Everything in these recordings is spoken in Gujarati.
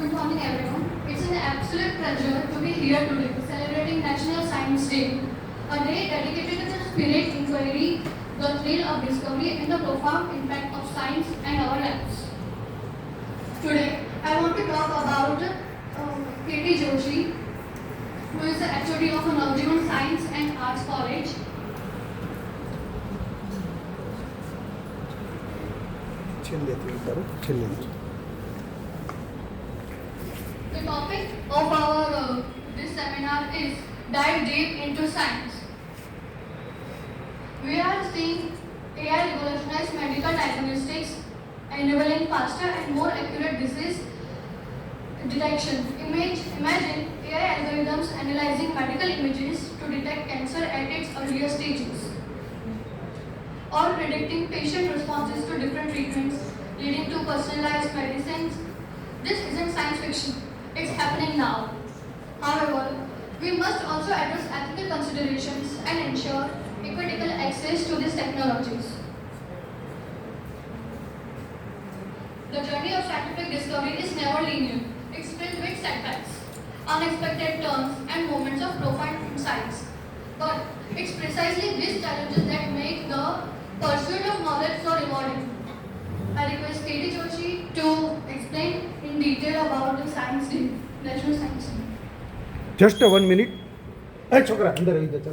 Good morning, everyone. It's an absolute pleasure to be here today celebrating National Science Day, a day dedicated to the spirit, inquiry, the thrill of discovery, and the profound impact of science and our lives. Today, I want to talk about K.T. Joshi, who is the HOD of Navjivan Science and Arts College. The topic of our this seminar is Dive Deep into Science. We are seeing AI revolutionize medical diagnostics, enabling faster and more accurate disease detection. Imagine AI algorithms analyzing medical images to detect cancer at its earlier stages, or predicting patient responses to different treatments, leading to personalized medicines. This isn't science fiction, it's happening now. However, we must also address ethical considerations and ensure equitable access to these technologies. The journey of scientific discovery is never linear. It's filled with setbacks, unexpected turns, and moments of profound insights. But it's precisely these challenges that make the pursuit of knowledge so rewarding. I request K.T. Joshi to explain in detail about the Science Day, National Science Day. Just 1 minute. Hey, chokra, andar aayi ja.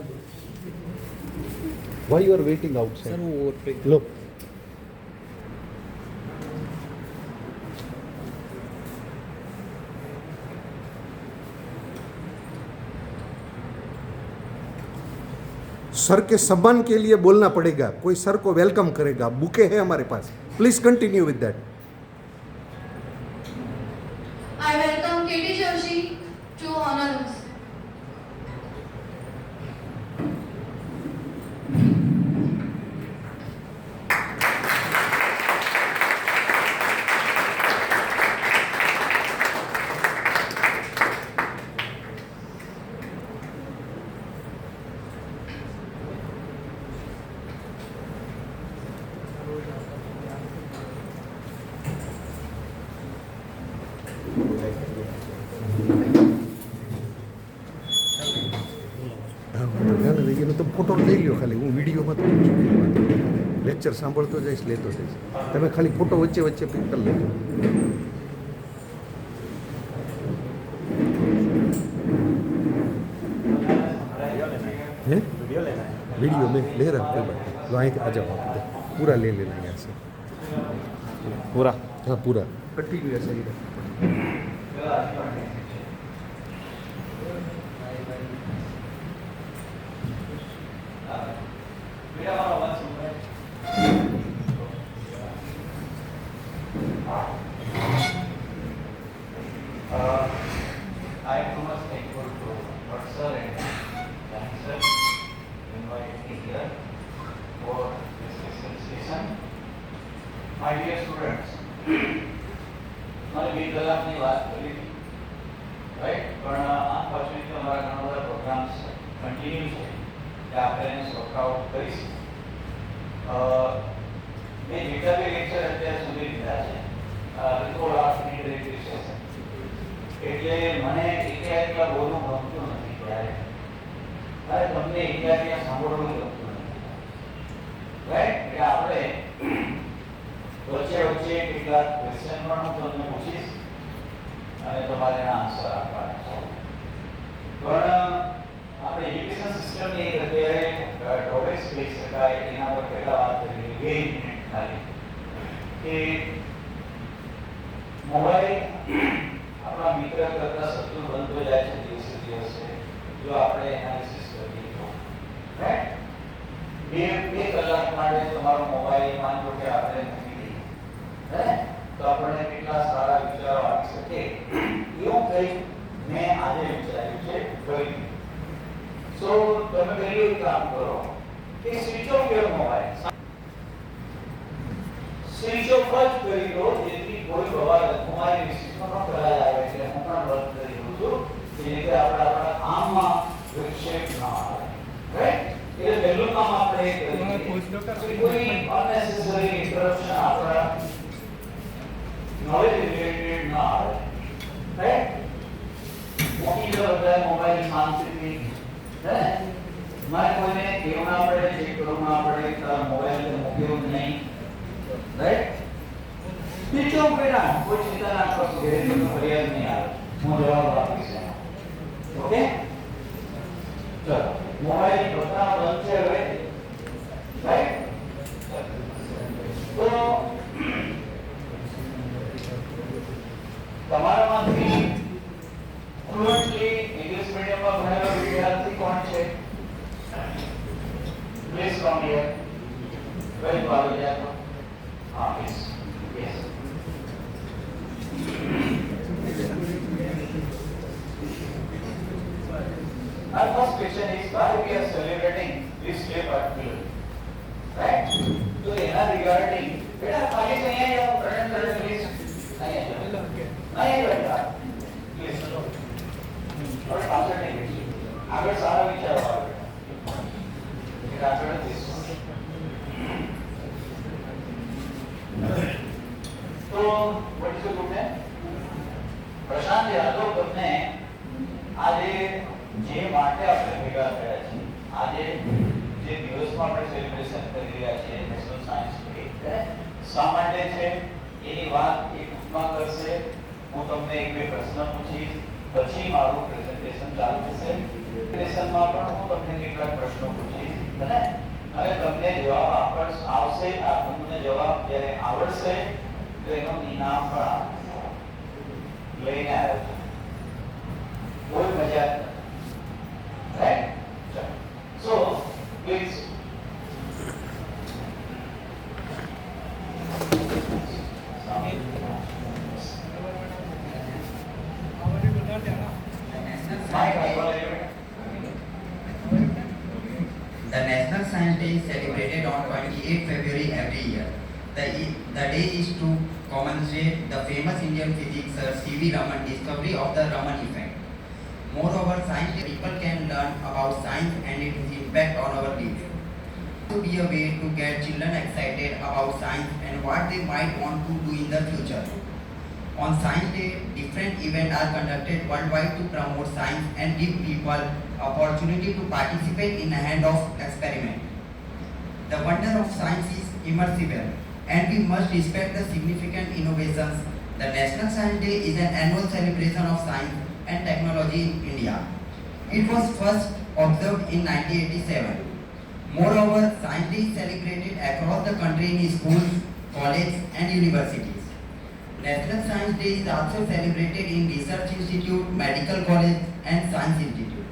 Why you are waiting outside? Sir, वो overtake. Look. सर के सम्मान के लिए बोलना पड़ेगा, कोई सर को वेलकम करेगा, बुके है हमारे पास. Please continue with that. I welcome K.T. Joshi to honor us. એનો તો ફોટો લઈ લ્યો, ખાલી હું વિડીયોમાં તો લેક્ચર સાંભળતો જઈશ, લેતો જઈશ. તમે ખાલી ફોટો વચ્ચે વચ્ચે પિક કરી લેજો. हैं वीडियो में ले रहा हूँ, तो आए आ जाओ, पूरा ले लेना यहाँ से, पूरा. हाँ पूरा कंटिन्यू ऐसा ही रहे. I am too much thankful to Sir and Sir invite me here for this session. My dear students, મારે 2 કલાકની વાત કરી હતી, રાઈટ, પણ અનફોર્ચ્યુનેટલી અમારા ઘણા બધા પ્રોગ્રામ્સ કન્ટિન્યુ છે કે આપણે એને સોર્ટ આઉટ કરીશું. મેં જેટલા બી લેક્ચર અત્યાર સુધી લીધા છે વિથઆઉટ આસ્કિંગ ડિરેક્ટલી સેશન, એટલે મને એકલા બોલવું ગમતું નથી ત્યારે, અને તમને એકલા સાંભળવું ગમતું નથી, રાઈટ. એટલે આપણે વચ્ચે વચ્ચે કેટલાક ક્વેશ્ચન પણ હું તમને પૂછીશ અને તમારે એના આન્સર આપવાના છે. પણ આપણે એજ્યુકેશન સિસ્ટમની અત્યારે ટોપિક્સ કહી શકાય એના પર પહેલા વાત કરી 2 મિનિટ ખાલી, કે મોબાઈલ આપણા મિત્ર કરતા શત્રુ બનતો જાય છે દિવસે દિવસે, જો આપણે એનાલિસિસ કરીએ તો, રાઈટ. 2 કલાક માટે તમારો મોબાઈલ માનો કે આપણે મૂકી દઈએ, તો આપણને કેટલા સારા વિચારો આવી શકે, એવું કંઈક મેં આજે વિચાર્યું છે કરી. સો તમે પહેલું એક કામ કરો કે switch off your mobile, switch off જ કરી દો, જેથી કોઈ બવાલ તમારી વિશેષમાં ન કરાય આવે. એટલે હું પણ વર્ક કરી રહ્યો છું જેથી આપણા કામમાં વિક્ષેપ ન આવે, રાઈટ. એટલે પહેલું કામ આપણે એ કરીએ કે કોઈ અનનેસેસરી ઇન્ટરપ્શન આપણા નોલેજ રિલેટેડ ન આવે. શાંતિથી હે મારે કોઈને કેવું ના પડે ચેક કરવું ના પડે કે મોબાઈલ મૂક્યો જ નહીં રાઈટ બીજો બેટા કોઈ ચિંતા ના કરો ઘરે ફરિયાદ નહીં આવે હું જવાબ આપીશ ઓકે ચલો મોબાઈલ બધા બંધ છે હવે રાઈટ તો તમારામાંથી ફ્લુએન્ટલી ઇંગ્લિશ મીડિયમમાં ભણેલો વિદ્યાર્થી કોણ છે પ્લીઝ કમ હિયર વેલ આવી જાય હા please yes Our first question is why we are celebrating this day particularly, right? So, એના regarding બેટા ખાલી અહીંયા જાઓ કરંટ પ્લીઝ અહીંયા જાઓ અહીંયા બેટા પ્લીઝ હવે પાછળ નહીં બેસી આગળ સારા વિચારો આવે બેટા આગળ બેસો તો what is your good name? પ્રશાંત યાદવ તમને આજે જે માટે આપણે ભેગા થયા છીએ આજે જે દિવસમાં આપણે સેલિબ્રેશન કરી રહ્યા છીએ નેશનલ સાયન્સ ડે શા માટે છે એની વાત એક ટૂંકમાં કરશે હું તમને એક બે પ્રશ્ન પૂછીશ પછી મારું પ્રેઝન્ટેશન ચાલુ થશે પ્રેઝન્ટેશનમાં પણ હું તમને કેટલાક પ્રશ્નો પૂછીશ અને તમને જવાબ આવશે તમને જવાબ જ્યારે આવડશે તો એનું ઇનામ પણ લઈને આવ્યો છું કોઈ મજા right so please The National Science Day is celebrated on 28 February every year. The day is to commemorate the famous Indian physicist C.V. Raman discovery of the Raman effect. Moreover, science people can learn about science and its impact on our lives. To be a way to get children excited about science and what they might want to do in the future. On Science Day, different events are conducted worldwide to promote science and give people opportunity to participate in a hand-off experiment. The wonder of science is immersible, and we must respect the significant innovations. The National Science Day is an annual celebration of science and technology in India. It was first observed in 1987. Moreover, Science Day is celebrated across the country in schools, colleges and universities. National Science Day is also celebrated in Research Institute, Medical College and Science Institute.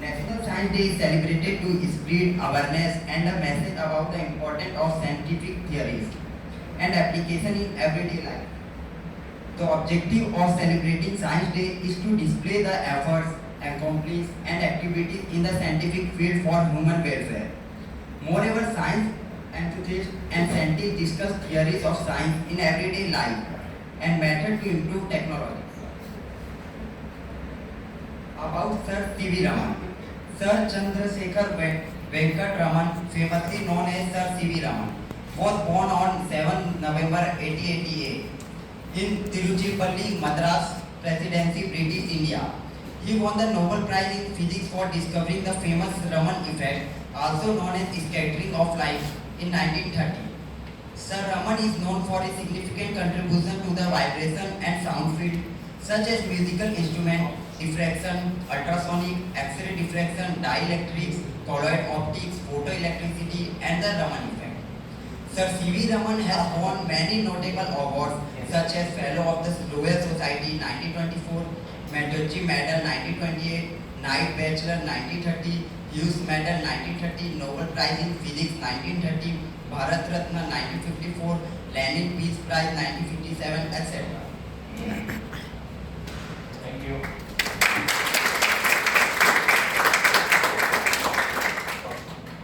National Science Day is celebrated to spread awareness and a message about the importance of scientific theories and application in everyday life. The objective of celebrating Science Day is to display the efforts, accomplishments and activities in the scientific field for human welfare. Moreover, science enthusiasts and scientists discuss theories of science in everyday life and methods to improve technology. About Sir C.V. Raman. Sir Chandrasekhar Venkat Raman, famously known as Sir C.V. Raman, was born on 7 November 1888 in Tiruchirappalli, Madras Presidency, British India. He won the Nobel Prize in Physics for discovering the famous Raman effect, also known as scattering of light, in 1930. Sir Raman is known for his significant contribution to the vibration and sound field, such as musical instrument, diffraction, ultrasonic, X-ray diffraction, dielectrics, colloid optics, photoelectricity, and the Raman effect. Sir C.V. Raman has won many notable awards such as Fellow of the Royal Society 1924, Medal 1928, Knight Bachelor 1930, Hughes Medal 1930, Nobel Prize in Physics 1930, Bharat Ratna 1954, Lenin Peace Prize 1957, etc. thank you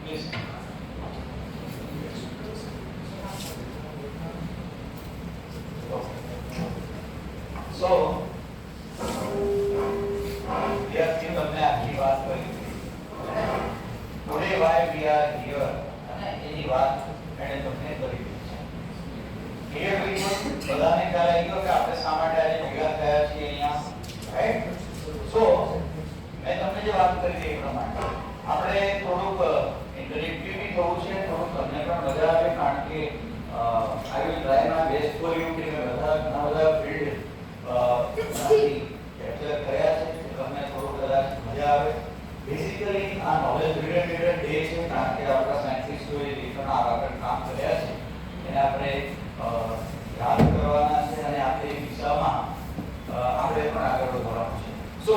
please so વિદ્યાર્થીઓ તમને આખી વાત કરી today why we are here અને એની વાત એણે તમને કરી ક્લિયર કરી બધાને ખ્યાલ આવી ગયો કે આપણે શા માટે આજે ભેગા થયા છીએ અહીંયા રાઈટ સો મેં જે વાત કરી એ પ્રમાણે આપણે થોડુંક ઇન્ટરેક્ટિવ બી થવું છે, થોડુંક તમને પણ મજા આવે, કારણ કે I will try my best for you કે ઘણા બધા ફિલ્ડ કેપ્ચર કર્યા છે, તમને થોડુંક કદાચ મજા આવે. બેઝિકલી આ નોલેજ રિલેટેડ ડે છે, કારણ કે આપણા સાયન્ટિસ્ટોએ જે પણ આગળ કામ કર્યા છે એને આપણે યાદ કરવાના છે અને આપણે એ દિશામાં આપણે પણ આગળ વધવાનું છે. સો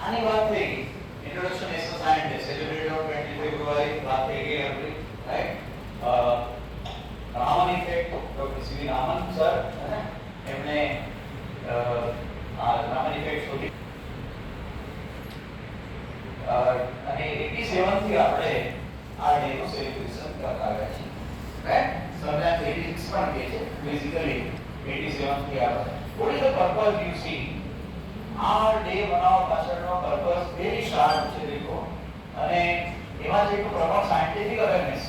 આની વાત થઈ ગઈ, introduction national science day celebrated on 20 ફેબ્રુઆરી, વાત થઈ ગઈ આપણી, રાઈટ. રામન ઇફેક્ટ, ડોક્ટર સીવી રામન સર એમણે રામન ઇફેક્ટ શોધી અને 87 થી આપણે આ ડે નું સેલિબ્રેશન કરતા આવ્યા છીએ, રાઈટ. સમટાઈમ્સ 86 પણ કહે છે, બેઝિકલી 87 થી આપણે what is the purpose you see? આ ડે બનાવવા પાછળનો પર્પસ વેરી શાર્પ છે દેખો, અને એમાં જે પ્રમાણ સાયન્ટિફિક અવેરનેસ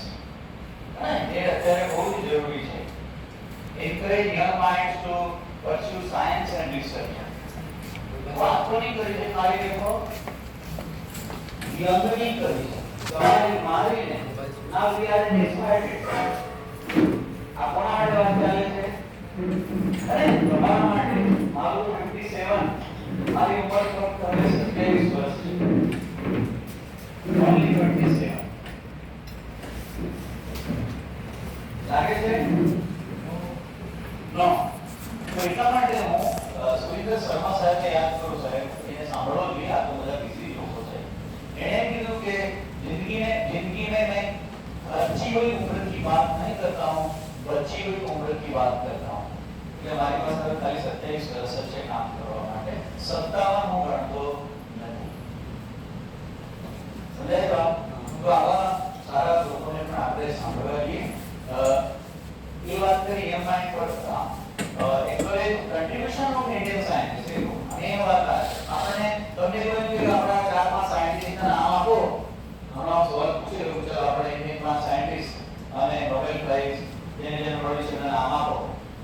એ અત્યારે બહુ જ જરૂરી છે. Encourage young minds to pursue science and research. વાત કોની કરી છે? મારી દેખો યંગની કરી છે, તમારી મારી ને. નાઉ વી આર ઇન્સ્પાયર્ડ. આ કોના માટે વાત ચાલે છે? અરે તમારા માટે. મારું 57, મારી ઉંમર ફક્ત હવે 27 વર્ષ છે. ઓન્લી 27 લાગે છે? નો. તો એટલા માટે હું સુરેન્દ્ર શર્મા સાહેબને યાદ કરું. સાહેબ એને સાંભળો જોઈએ, આ તો બધા બિઝી લોકો છે. એણે કીધું કે जिंदगी में मैं अच्छी हुई उम्र की बात नहीं करता हूँ, बची हुई उम्र की बात करता हूँ. એટલે મારી પાસે હવે ખાલી 27 વર્ષ છે કામ કરવા માટે, 57 હું ગણતો નથી. સમજાય તો આવા સારા લોકોને પણ આપણે સાંભળવા જોઈએ. એ વાત કરી એમ માઇન્ડ પર actually contribution of Indian science છે અને એ વાત આપણે તમને કહ્યું કે આપણા 4-5 સાયન્ટિસ્ટના નામ આપો. હમણાં સવાલ પૂછેલો કે ચાલો આપણે ઇન્ડિયન 5 સાયન્ટિસ્ટ અને નોબેલ પ્રાઇઝ જેને જેને મળ્યું છે નામ આપો,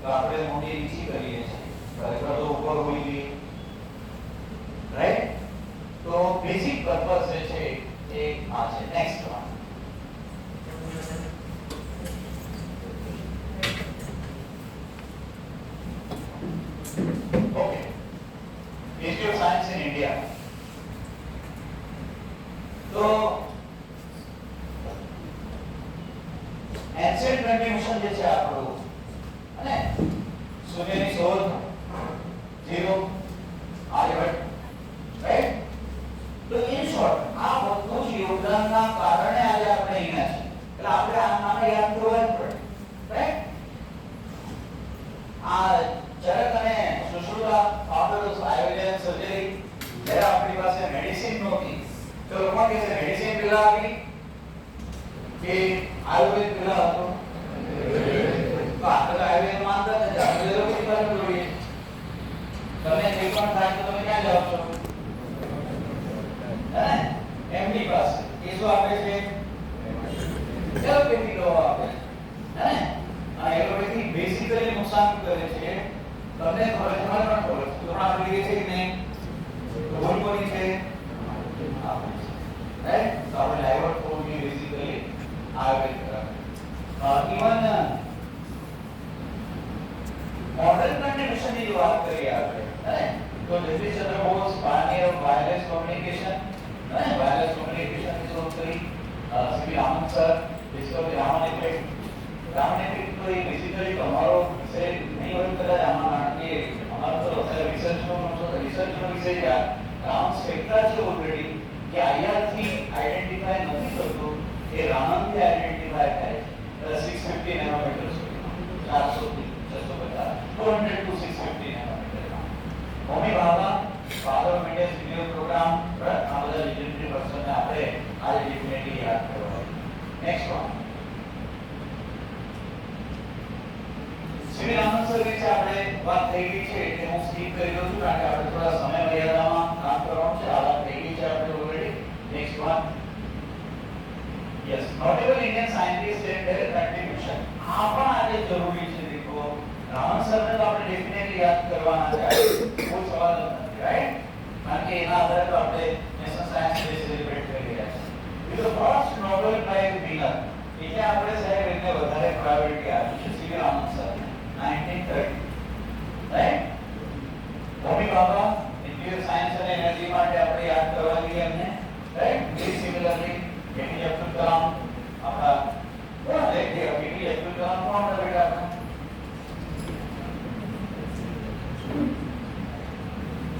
તો આપણે મોટી નીચી કરીએ છીએ, ખરેખર તો ઉપર હોવી જોઈએ, રાઈટ. તો બેઝિક પર્પસ જે છે એ આ છે. Next one. Okay. History of science in India. तो એન્શિયન્ટ કન્ટ્રીબ્યુશન જે છે આપણું અને સૂર્યની શોધ, ઝીરો, આર્યભટ્ટ, રાઈટ. તો ઇન શોર્ટ આ બધું જ યોગદાનના કારણે આજે આપણે અહીંયા છીએ. એટલે આપણે આ નામે યાદ કરવા જ પડે, રાઈટ. આ ચરક અને સુશ્રુતા ફાઉન્ડર્સ આયુર્વેદ સર્જરી, જ્યારે આપણી પાસે મેડિસિન નહોતી તો લોકો કહે છે મેડિસિન પેલા આવી કે આયુર્વેદ પેલા હતો. તો આપણે આયુર્વેદ માનતા નથી, એલોપેથી પર જોઈએ. તમે જે પણ થાય તો તમે ક્યાં જાઓ છો? હે એમડી પાસે. એ શું આપે છે? એલોપેથી દવા આપે છે, હે. આ એલોપેથી બેઝિકલી નુકસાન કરે છે. તમને ખબર છે, મને પણ ખબર છે. તો આપણે લઈએ છીએ કે નહીં? તો ભૂલ કોની છે? right? So our divert would be basically Ayurved therapy. Even modern contribution की जो बात करिए आपने, है? तो Jagdish Chandra Bose pioneer of wireless communication, है? Wireless communication की शोध करी. CV Raman sir, discovery Raman effect. Raman effect तो ये basically हमारो विषय नहीं होता है हमारा ये हमारा तो रिसर्च નો વિષય क्या? राम स्पेक्ट्रा છે already કે આઈઆરથી આઈડેન્ટિફાય નથી કરતો, એ રામનથી આઈડેન્ટિફાય થાય છે. 650 નેનોમીટર સુધી, 400 થી 650, 200 to 650 nanometre. Homi Bhabha, father of Indian signal programme, આ બધા લેજેન્ડરી પર્સનને આપણે આજે ડેફિનેટલી યાદ કરવા. Next one. C V Raman sir વિશે આપણે વાત થઈ ગઈ છે એટલે હું સ્કીપ કરી દઉં છું, કારણ કે આપણે થોડા સમય મર્યાદામાં કામ કરવાનું છે. આ વાત થઈ ગઈ છે આપણે already. Next one. Yes, notable Indian scientists and their contribution. આપણ આજે જરૂરી છે દેખો, રાવણ સરને તો આપણે ડેફિનેટલી યાદ કરવાના છે, કોઈ સવાલ જ નથી, રાઈટ? કારણ કે એના આધારે તો આપણે નેશનલ સાયન્સ ડે સેલિબ્રેટ કરી રહ્યા છીએ. It first Nobel price winner, એટલે આપણે સાહેબ એને વધારે પ્રાયોરિટી આપી છે સીવી રામન સર 1930, રાઈટ? હોમી બાબા ન્યુક્લિયર સાયન્સ અને એનર્જી માટે આપણે યાદ કરવા જોઈએ એમને, right? Very similarly APJ Abdul Kalam આપણા કોણ છે કે એપીજે અબ્દુલ કલામ કોણ હતા બેટા આપણા?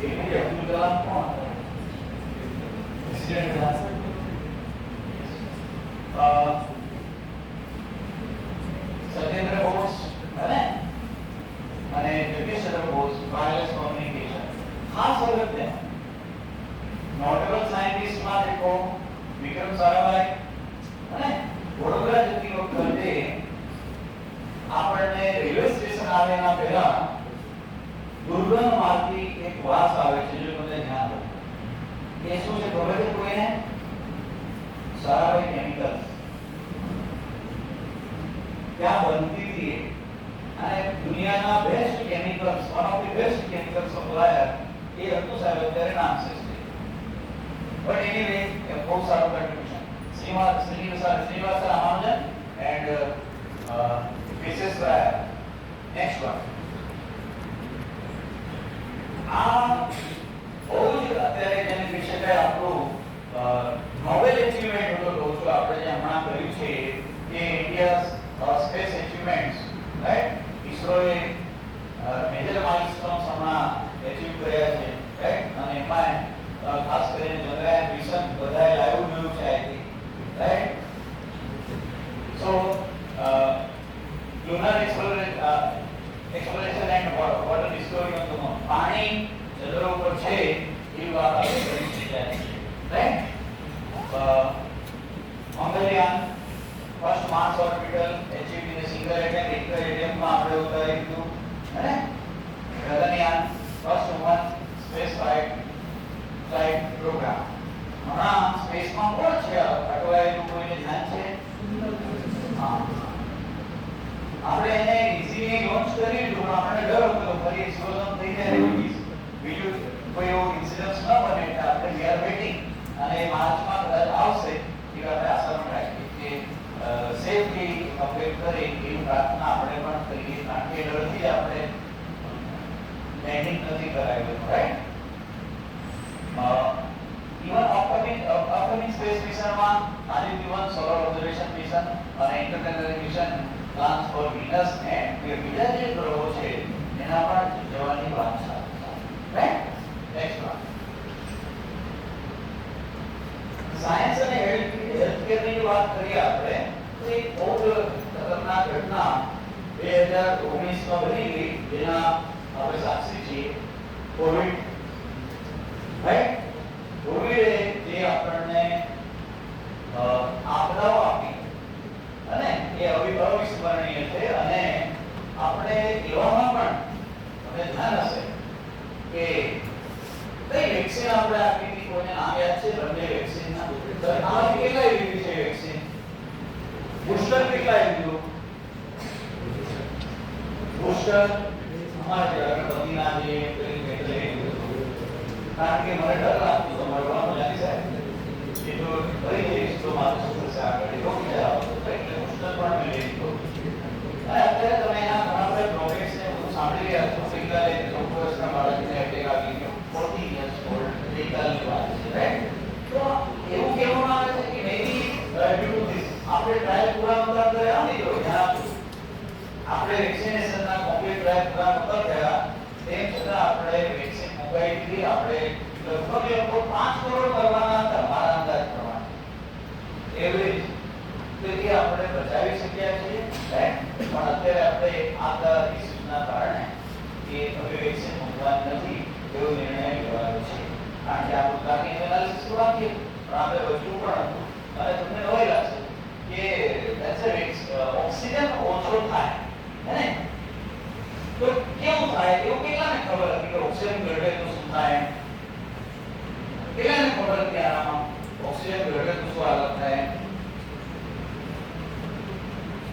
એપીજે અબ્દુલ કલામ કોણ હતા? પ્રેસિડેન્ટ હતા. સત્યેન્દ્ર બોઝ અને જગદીશ ચંદ્ર બોઝ વાયરલેસ કોમ્યુનિકેશન ખાસ અગત્ય. નોટેબલ સાયન્ટિસ્ટમાં દેખો વિક્રમ સારાભાઈ અને વડોદરા જતી વખતે આપણને રેલવે સ્ટેશન આવેના પહેલા દુર્ગમ માંથી એક વાસ આવે છે, જો તમને ધ્યાન હોય. એ શું છે ખબર છે કોઈને? સારાભાઈ કેમિકલ્સ ત્યાં બનતી હતી અને દુનિયાના best chemicals, one of the best chemical supplier એ હતું સાહેબ અત્યારે નામસેસ છે. બટ એનીવે એ બહુ સારું contribution. Srinivasa Ramanujan and Mrs Rai. Next one. આ બહુ જ અત્યારે જેને કહી શકાય આપણું નોબેલ એચિવમેન્ટ હતો. કહું છું આપણે જે હમણાં કર્યું છે કે India space એચિવમેન્ટ્સ, right? ઇસરોએ major milestones હમણાં એચીવ કર્યા છે, રાઈટ? અને એમાં ખાસ કરીને ચંદ્રયાન મિશન બધાએ લાઈવ જોયું છે I think, right? So lunar exploration and water discovery on the moon. પાણી ચંદ્ર ઉપર છે એ વાત આપણે કરી શકીએ, right? Mangalyaan first Mars orbital achieved in a single attempt, એક attempt માં આપણે ઉતારી દીધું, હે? Gaganyaan first woman space flight programme. હમણાં સ્પેસમાં કોણ છે અટવાયેલું, કોઈને ધ્યાન છે? હા, આપણે એને ઇઝીલી લોન્ચ કરી દીધું, પણ આપણને ડર હતો ફરી એક્સપ્લોઝન થઈ જાય બીજું કોઈ એવો ઇન્સિડન્સ ન બને એટલે આપણે વી આર વેઇટિંગ અને માર્ચમાં કદાચ આવશે એવી આપણે આશા રાખીએ કે સેફલી કમ્પ્લીટ કરી એવી પ્રાર્થના આપણે પણ કરીએ, કારણ કે ડરથી આપણે લેન્ડિંગ નથી કરાવ્યું, રાઈટ? ઇવન અપકમિંગ સ્પેસ મિશનમાં આદિત્ય 1 સોલર ઓબ્ઝર્વેશન મિશન અને interplanetary mission plans for Venus and બીજા જે ગ્રહો છે એના પર જવાની વાત છે, રાઈટ? Next one. સાયન્સ અને હેલ્થકેરની વાત કરીએ આપણે તો એક બહુ ખતરનાક ઘટના 2019માં બની ગઈ, જેના આપણે સાક્ષી છીએ. Covid, right? કોવિડે જે આપણને આપદાઓ આપી અને એ અવિસ્મરણીય છે. અને આપણે એવામાં પણ તમને ધ્યાન હશે કે કઈ વેક્સિન આપણે આપી હતી, કોઈને નામ યાદ છે? બંને વેક્સિનના આમાંથી કેટલા લીધી છે વેક્સિન? બૂસ્ટર કેટલા લીધું? બૂસ્ટર અમારે ગણપતિના જે કારણ કે મને ડર લાગતો હતો મળવાનું જાણી સાહેબ એ તો ફરી જઈશ તો મારું શું થશે આગળ એવો વિચાર આવતો હતો, એટલે બૂસ્ટર પણ મેં લઈ લીધો. અને અત્યારે તમે એના ઘણા બધા પ્રોગ્રેસને બધું સાંભળી રહ્યા છો. ગઈકાલે 14 વર્ષના બાળકને એટેક આવી ગયો, 14 years old, ગઈકાલની વાત છે, રાઈટ? તો એવું કહેવામાં આવે છે કે મેબી ડ્યુ ટુ ધીસ આપણે ટ્રાયલ પૂરા નહોતા કર્યા નહીં, તો ધ્યાન આપણે વેક્સિનેશનના કોમ્પ્લીટ ટ્રાયલ પૂરા નહોતા થયા તેમ છતાં આપણે વેક્સિન મુકાઈ દીધી. આપણે લગભગ 5 કરોડ કરવાના હતા મારા અંદાજ પ્રમાણે એવરેજ, તેથી આપણે બચાવી શક્યા છીએ, રાઈટ? પણ અત્યારે આપણે આ ઇસ્યુના કારણે એ હવે વેક્સિન મૂકવાની નથી એવો નિર્ણય લેવાયો છે, કારણ કે આ પોતાની એનાલિસિસ તો આપીએ પણ આપણે બચવું પણ હતું. અને તમને નવાઈ લાગશે કે ઓક્સિજન ઓછો થાય, હે ને? તો કેવું થાય એવું કેટલાને ખબર હતી કે ઓક્સિજન ઘટે તો શું થાય? કેટલાને ખબર હતી આમાં ઓક્સિજન ઘટે તો શું હાલત થાય?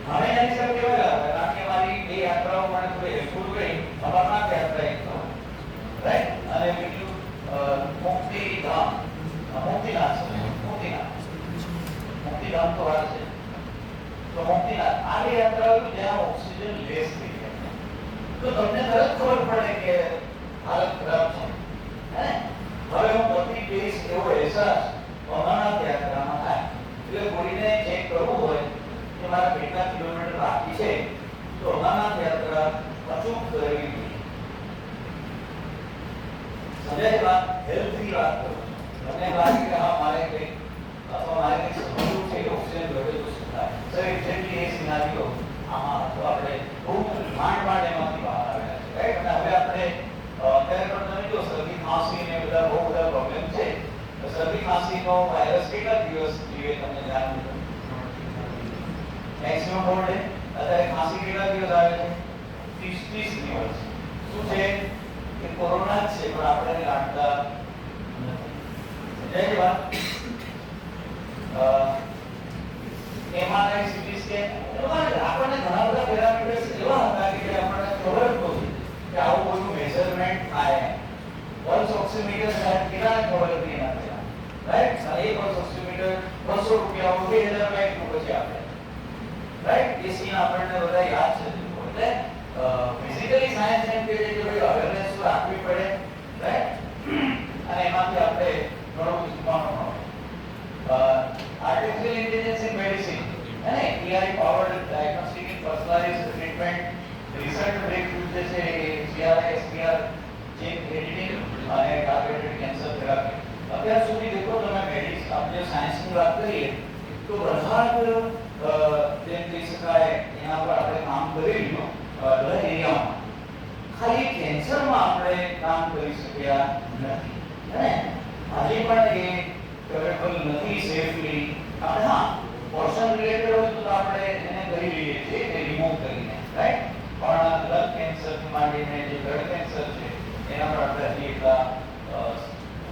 હવે એની સાથે કેવા લાગે? કારણ કે મારી બે યાત્રાઓ પણ આપણે હેલ્પફુલ કરી અમરનાથ યાત્રા એક કરો, રાઈટ? અને બીજું મુક્તિધામ, મુક્તિનાથ તો વાત છે. તો મુક્તિનાથ આવી યાત્રાઓ જ્યાં ઓક્સિજન લેસ થઈ જાય તો તમને તરત ખબર પડે કે હાલત ખરાબ છે. હવે હું બધી કેસ એવો અહેસાસ અમરનાથ યાત્રામાં થાય એટલે કોઈને ચેક કરવું હોય કે મારા કેટલા કિલોમીટર બાકી છે તો અમરનાથ યાત્રા અચૂક કરવી જોઈએ. સમજાય વાત? હેલ્થની વાત કરું તમને લાગે કે હા મારે કંઈક અથવા મારે કંઈક સમજવું છે કે ઓક્સિજન ઘટે તો શું થાય. સર એક્ઝેક્ટલી એ સિનારીઓ આમાં તો આપણે બહુ માંડ એમાંથી બહાર આવ્યા છે, રાઈટ? અને હવે આપણે અત્યારે પણ તમે જો શરદી ખાંસી ને બધા બહુ બધા પ્રોબ્લેમ છે. તો શરદી ખાંસીનો વાયરસ કેટલા દિવસ જીવે તમને ધ્યાન મૂકો? Maximum 4 day. અત્યારે ખાંસી કેટલા દિવસ આવે છે? 30 દિવસ. શું છે કે કોરોના જ છે પણ આપણે જાણતા નથી. વાત એમઆરઆઈ સીટી સ્કેન આપણને ઘણા બધા પેરામીટર્સ એવા હતા કે આપણને ખબર જ નહોતી કે આવું બધું મેઝરમેન્ટ થાય. પલ્સ ઓક્સિમીટર સાહેબ કેટલા ખબર હતી એના પહેલા, રાઈટ? અને એક પલ્સ ઓક્સિમીટર 200 રૂપિયા 2000 રૂપિયા પછી આપણે, રાઈટ? એ સીન આપણને બધા યાદ છે. એટલે ફિઝિકલી સાયન્સ એમ કહે છે કે ભાઈ અવેરનેસ રાખવી પડે, રાઈટ? અને એમાંથી આપણે ઘણું શીખવાનું મળે. આર્ટિફિશિયલ ઇન્ટેલિજન્સ ઇન મેડિસિન અને AI powered diagnostic and personalised treatment research breakthrough જે છે CRISPR જીન એડિટિંગ અને ટાર્ગેટેડ કેન્સર થેરાપી. અત્યાર સુધી દેખો તમે મેડિસિન આપણે સાયન્સની વાત કરીએ તો બધા જ જેમ કહી શકાય એના પર આપણે કામ કરી લીધું બધા એરિયામાં. ખાલી કેન્સરમાં આપણે કામ કરી શક્યા નથી. અને હજી પણ એ કરેબલ નથી સેફલી. આપણે હા પોર્શન રિલેટેડ હોય તો આપણે એને કરી લઈએ છીએ કે રિમૂવ કરીને, રાઈટ? પણ બ્લડ કેન્સર થી માંડીને જે બ્લડ કેન્સર છે એના પર આપણે હજી એટલા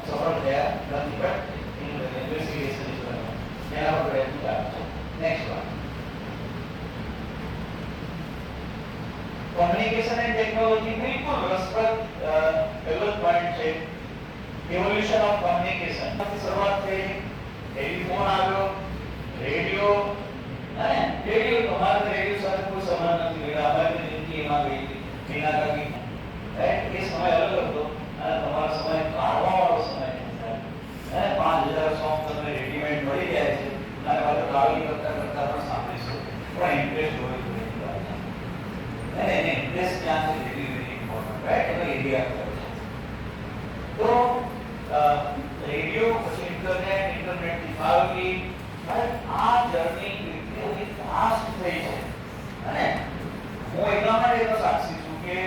સફળ થયા નથી. બટ ઇન્વેસ્ટિગેશન એના પર પ્રયત્ન ચાલુ છે. Next one, communication and technology બિલકુલ રસપ્રદ ડેવલપમેન્ટ છે. evolution of communication થી શરૂઆત થઈ. ટેલિફોન આવ્યો, રેડિયો. અને રેડિયો તમારે રેડિયો સાથે કોઈ સંબંધ નથી. અમારી જિંદગી એમાં ગઈ હતી વિના કાકી, રાઈટ? એ સમય અલગ હતો અને તમારો સમય કાઢવાવાળો સમય છે. અને 5000 સોંગ તમને રેડીમેડ મળી જાય છે અને પાછું ટ્રાવેલિંગ કરતા પણ સાંભળીશું. પણ ઇન્ટરેસ્ટ હોય તો અને એને ઇન્ટરેસ્ટ ક્યાં છે વેરી વેરી ઇમ્પોર્ટન્ટ, રાઈટ? એટલે એરિયા તો રેડિયો પછી ઇન્ટરનેટ થી ફાવી આ જર્ની કેટલી ફાસ્ટ થઈ છે. અને હું એટલા માટે એનો સાક્ષી છું કે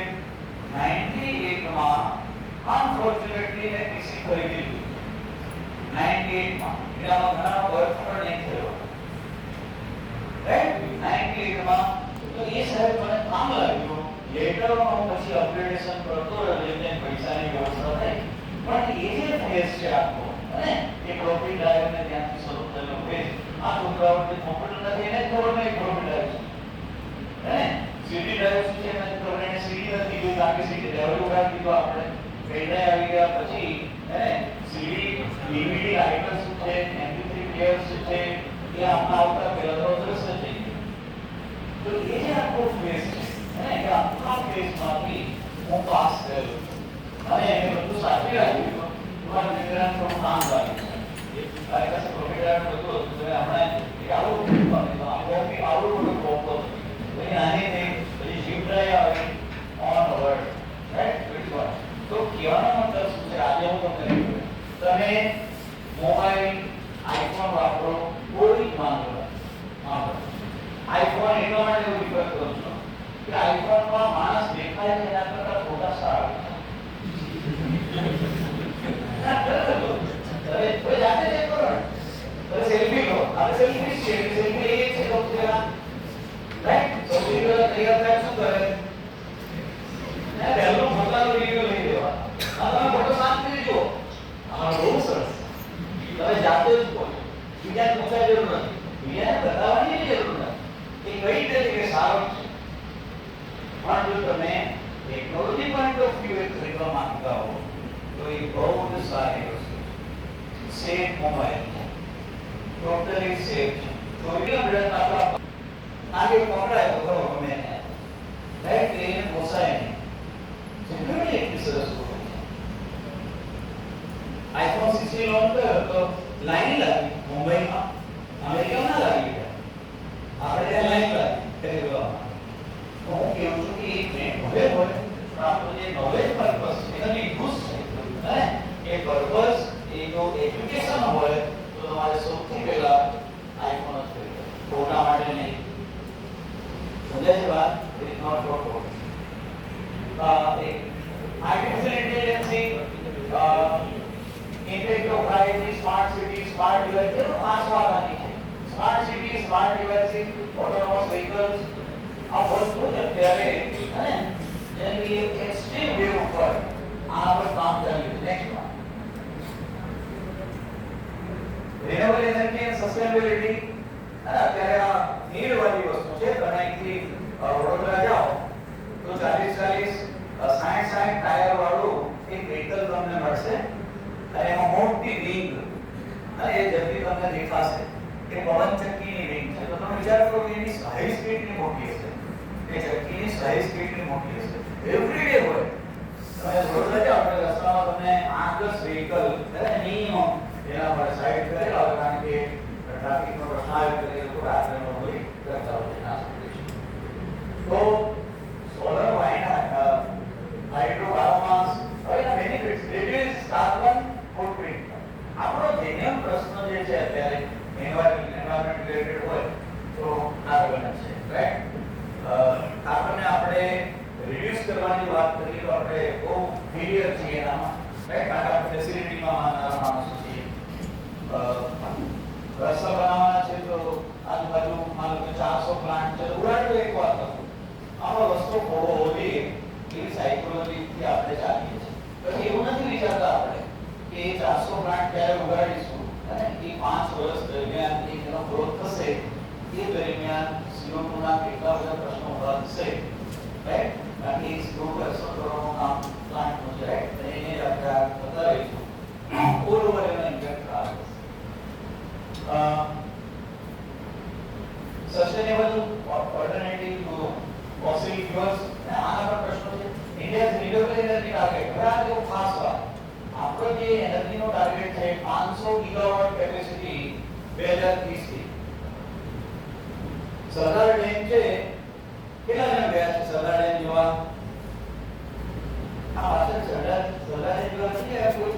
98 માં અનફોર્ચ્યુનેટલી મેં પીસી ખરીદી લીધું. 98 માં એનામાં ઘણા વર્ક પણ નહીં થયો, રાઈટ? 98 માં તો એ સાહેબ મને કામ લાગ્યું. લેટરમાં હું પછી અપગ્રેડેશન કરતો રહ્યો જેમ પૈસાની વ્યવસ્થા થઈ. પણ એ જે ફેસ છે આખો અને એ પ્રોફિટ ડ્રાઈવ ને ત્યાંથી શરૂ થયેલો ફેસ, આ છોકરાઓને ખબર નથી એને ખબર નહીં પ્રોફિટ ડ્રાઈવ છે. સીડી ડ્રાઈવ શું છે એને ખબર એને સીડી નથી જોઈ કારણ કે સીડી ડ્રાઈવ ઉડાડી દીધો આપણે. પેડને આવી ગયા પછી સીડી ડીવીડી રાઇટર શું છે, MP3 પ્લેયર શું છે એ આમાં આવતા પહેલા તો દ્રશ્ય થઈ ગયું. તો એ જે આખો ફેસ છે અને એ આખા ફેસમાંથી હું પાસ થયેલો અને એને બધું સાચવી રાખ્યું. તમારા નિગ્રહ થોડું કામ લાગ્યું છે. મારી પાસે પ્રોફિટર બધું હતું તમે હમણાં આવું કોપી આવું બધું કોપો પછી નાની થઈ પછી જીપ ડ્રાઈવ આવી ઓન વર્ડ, રાઈટ? તો કહેવાનો મતલબ શું છે આજે હું તમને કહ્યું તમે મોબાઈલ આઈફોન વાપરો કોઈ જ વાંધો આઈફોન એટલા માટે હું રિફર કરું છું કે આઈફોનમાં માણસ દેખાય છે એના કરતા ફોટા સારા સેલ્ફી લો. આપણે સેલ્ફી છે સેલ્ફી એ છે લોકો જેવા, રાઈટ? સૌથી પહેલા તૈયાર થાય શું કરે ને પહેલો ફોટાનો વિડિયો લઈ લેવા. આ તમે ફોટો શાંતિથી જુઓ. આ બહુ સરસ. તમે જાતે જ બોલો. બીજાને પૂછવા જરૂર નથી. બીજાને બતાવવાની જરૂર નથી. એ કઈ રીતે કે સારો છે. પણ જો તમે સારી વસ્તુ સેફ મોબાઈલ ટોટલી સેફ છે 24 મિનિટ આપણા આગે પકડાય તો કરો ગમે રાઈટ એને પોસાય નહીં સિક્યુરિટી એટલી સરસ હોય આઈફોન 16 લોન્ચ કર્યો તો લાઈન લાગી મુંબઈમાં અમેરિકામાં ના લાગી આપણે ત્યાં લાઈન લાગી ટેલિગ્રામમાં તો હું કેવું છું કે એક મિનિટ હવે હોય આપણો જે નોલેજ પર્પસ એની યુઝ છે હે એ પર્પસ એ જો એજ્યુકેશન હોય તો તમારે સૌથી પહેલા આઈફોન જ ખરીદવો ફોટા માટે નહીં સમજાય છે વાત it is not for photo artificial intelligence intelligent privacy smart city smart device એ પાંચ વાળાની છે smart city smart devices autonomous vehicles આ વસ્તુ અત્યારે હે જેની એક્સ્ટ્રીમ વેવ ઉપર આ પર કામ ચાલી રહ્યું છે next one renewable energy and sustainability અત્યારે આ નીડ વાળી વસ્તુ છે તમે અહીંથી વડોદરા જાઓ તો 40 60 ટાયર વાળું એક વ્હીકલ તમને મળશે અને એમાં મોટી રિંગ અને એ જલ્દી તમને દેખાશે કે પવન ચક્કીની રિંગ છે તો તમે વિચાર કરો કે એની હાઈ સ્પીડની મોટી હશે એ ચક્કીની હાઈ સ્પીડની મોટી હશે એવરીડે હોય તમે વડોદરા જાઓ તો રસ્તામાં તમને 8-10 વ્હીકલ મિનિમમ એના પર સાઈડ કરેલા હોય કારણ કે ટ્રાફિકનો પ્રશ્ન આવે તો એ લોકો રાત્રેનો હોય કરતા હોય ના તો સોલર વાઇન્ડ હાઇડ્રો બાયોમાસ એના બેનિફિટ્સ રિડ્યુસ કાર્બન ફૂટપ્રિન્ટ આપણો જેનેમ પ્રશ્ન જે છે અત્યારે એન્વાયરમેન્ટ રિલેટેડ હોય તો કાર્બન છે રાઈટ કાર્બનને આપણે રિડ્યુસ કરવાની વાત કરીએ તો આપણે બહુ ફેલિયર છીએ એનામાં રાઈટ કારણ કે આપણે ફેસિલિટીમાં માનનારા માણસો છીએ રસ્તા બનાવવાના છે તો આજુબાજુ માનો કે 400 પ્લાન્ટ છે ઉડાડ્યો એક વાર તો આનો રસ્તો થોડો હોવી એવી સાયકોલોજીથી આપણે ચાલીએ છીએ પછી એવું નથી વિચારતા આપણે કે એ 400 પ્લાન્ટ ક્યારે ઉગાડીશું અને એ 5 વર્ષ દરમિયાન એનો ગ્રોથ થશે એ દરમિયાન CO2 ના કેટલા બધા પ્રશ્નો ઉભા થશે રાઈટ કારણ કે CO2 એબ્સોર્બ કરવાનું કામ પ્લાન્ટનું છે રાઈટ એને આપણે બતાવીશું ઓલ ઓવર એનો ઇમ્પેક્ટ આવે સસ્ટેનેબલ ઓલ્ટરનેટિવ ટુ ફોસિલ ફ્યુઅલ્સ આના પર પ્રશ્નો છે ઇન્ડિયાઝ રિન્યુએબલ એનર્જી ટાર્ગેટ હવે આ જેવો ખાસ વાત આપણો જે એનર્જીનો ટાર્ગેટ છે 500 ગીગાવોટ કેપેસિટી 2030 થી સરદાર ડેમ છે કેટલા જણ ગયા છે સરદાર ડેમ જોવા આ પાછળ સરદાર ડેમ જોવા નથી ગયા કોઈ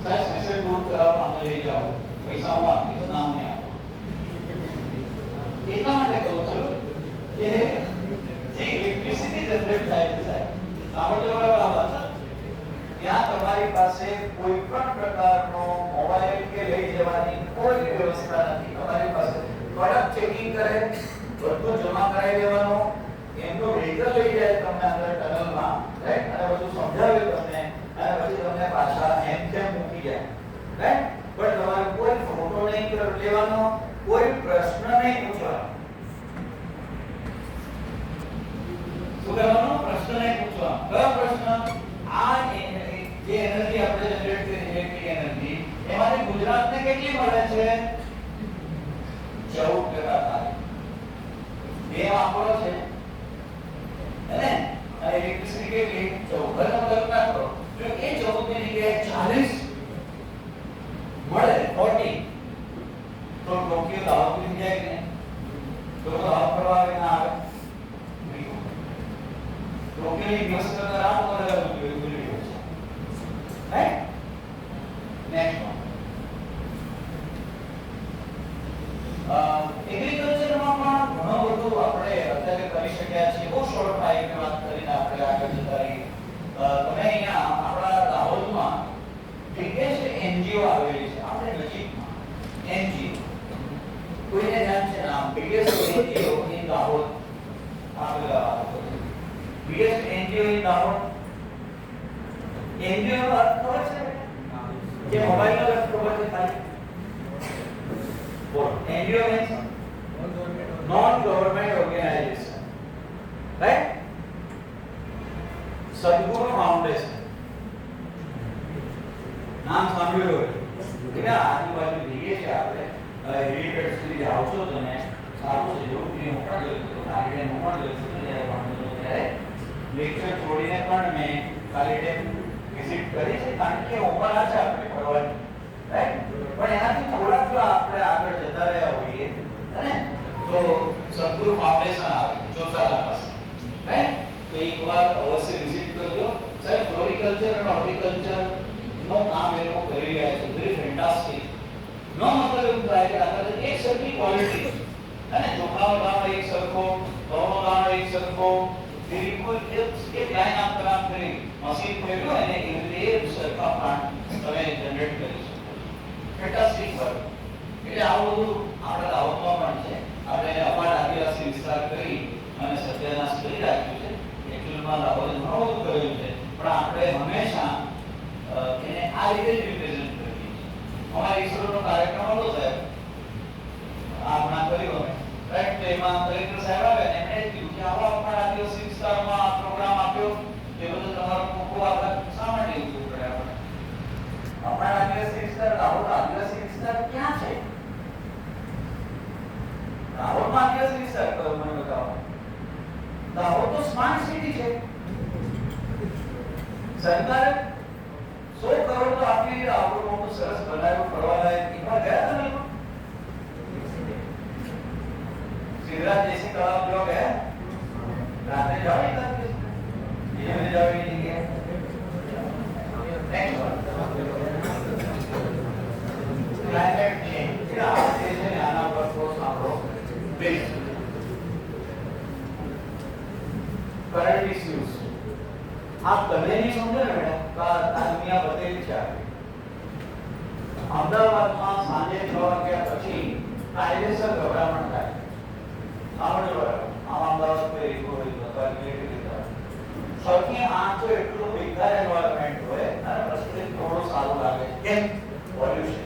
સાહેબ મેસેજ દૂર કરાવવા અમે લઈ જાઓ પૈસા હું આપીશ નામ નહીં આપો એટલા માટે કહું છું કે જે ઇલેક્ટ્રિસિટી જનરેટ થાય છે સાહેબ સાંભળજો બરાબર ત્યાં તમારી પાસે કોઈ પણ પ્રકારનો મોબાઈલ કે લઈ જવાની કોઈ વ્યવસ્થા નથી તમારી પાસે પ્રોડક્ટ ચેકિંગ કરે બધું જમા કરાવી દેવાનું એમનો વ્હીકલ લઈ જાય તમને અંદર ટનલમાં રાઈટ અને બધું સમજાવે તમને અને પછી તમને પાછા એમ તેમ મૂકી જાય રાઈટ પણ તમારે કોઈ ફોટો નહીં લેવાનો કોઈ પ્રશ્ન નહીં પૂછવાનો શું કરવાનો પ્રશ્ન નહીં પૂછવાનો કયો પ્રશ્ન આ જે એનર્જી આપણે જનરેટ કરી ઇલેક્ટ્રિક એનર્જી એમાંથી ગુજરાતને કેટલી મળે છે 14% થાય બે આંકડો છે અને ઇલેક્ટ્રિસિટી કેટલી 14 કલ્પના કરો જો એ 14 ની જગ્યાએ 40 મળે 40 તો ટોક્યો દાવ થઈ જાય કે તો દાવ કરવા આવે ના આવે ટોક્યો ઇન્વેસ્ટ કરતા રામ કરે right next one એગ્રીકલ્ચરમાં પણ ઘણો બધું આપણે અત્યારે કરી શક્યા છીએ બહુ શોર્ટ ટાઈમ વાત કરીને આપણે આગળ જતા રહીએ તમે અહીંયા આપણા દાહોદમાં બિગેસ્ટ એનજીઓ આવેલી છે આપણે નજીકમાં એનજીઓ કોઈને ધ્યાન છે નામ બિગેસ્ટ એનજીઓ ઇન દાહોદ આવેલા biggest NGO in Dahod NGO નો અર્થ ખબર છે કે મોબાઈલ નો અર્થ ખબર છે ખાલી બોલ NGO means non government organisation right Sadhguru foundation સાંભળ્યો હોય એટલે આજુબાજુ જઈએ છીએ આપણે હેરિટેજ સુધી આવશો તમે સારું છે એવું કે હું પણ જોયું હતું કાલે હું પણ જોયું હતું જ્યારે ભણતો હતો ત્યારે લેક્ચર છોડીને પણ મેં કાલે વિઝિટ કરી છે કારણ કે ઉંમર છે આપણે ફરવાની રાઈટ પણ એનાથી થોડાક જો આપણે આગળ જતા રહ્યા હોઈએ અને તો સદગુરુ ફાઉન્ડેશન આવે ચોસાલા પાસે રાઈટ તો એકવાર અવશ્ય વિઝિટ કરજો સાહેબ ફ્લોરિકલ્ચર અને હોર્ટિકલ્ચર નો કામ એ લોકો કરી રહ્યા છે વેરી ફેન્ટાસ્ટિક નો મતલબ એવું થાય કે આપણે એક સરખી ક્વોલિટી અને ચોખાનો દાણો એક સરખો ઘઉંનો દાણો એક સરખો બિલકુલ એક લાઈન આપ કામ કરી મશીન ફેરવો અને એવી રીતે સરખા પ્લાન્ટ તમે જનરેટ કરી શકો ફેન્ટાસ્ટિક વર્ક એટલે આવું બધું આપણા દાહોદમાં પણ છે આપણે અપાર આદિવાસી વિસ્તાર કરી અને સત્યાનાશ કરી રાખ્યું છે એકચ્યુઅલમાં દાહોદે ઘણું બધું કર્યું છે પણ આપણે હંમેશા એને આ રીતે જ રિપ્રેઝન્ટ કરીએ છીએ અમારા ઈસરોનો કાર્યક્રમ હતો સાહેબ આપણા કર્યો રાઈટ તો એમાં કલેક્ટર સાહેબ આવ્યા એમણે કીધું કે આવો અપાર આદિવાસી વિસ્તારમાં આ પ્રોગ્રામ આપ્યો એ બધું તમારો ખૂબ આભાર શા માટે એવું પડે આપણે અપાર આદિવાસી વિસ્તાર દાહોદ આદિવાસી વિસ્તાર ક્યાં છે દાહોદમાં આદિવાસી વિસ્તાર કયો મને બતાવો દાહોદ તો સ્માર્ટ સિટી છે સરકારે 100 કરોડ તો આપી આપણું મોટું સરસ બનાવ્યું ફરવા લાયક એકવાર ગયા તમે સિદ્ધરાજ જયસિંહ તળાવ જો ગયા રાતે જાઓ એકાદ દિવસ એ જાઓ એ જગ્યાએ નેક્સ્ટ ક્લાઇમેટ ચેન્જ આ જે છે ને આના પર થોડો સાંભળો પ્લીઝ કરંટ ઇશ્યુઝ आप कभी नहीं समझे ना बेटा का दुनिया बदलेली છે અમદાવાદમાં સાંજે 6 વાગ્યા પછી કાયદેસર ગભરામણ થાય આપણે બરાબર અમદાવાદ पे एक હોય બતાવી કે રીતે સૌથી આંચો એટલું બેકાર એન્વાયરમેન્ટ હોય અને પછી થોડું સારું લાગે કેમ પોલ્યુશન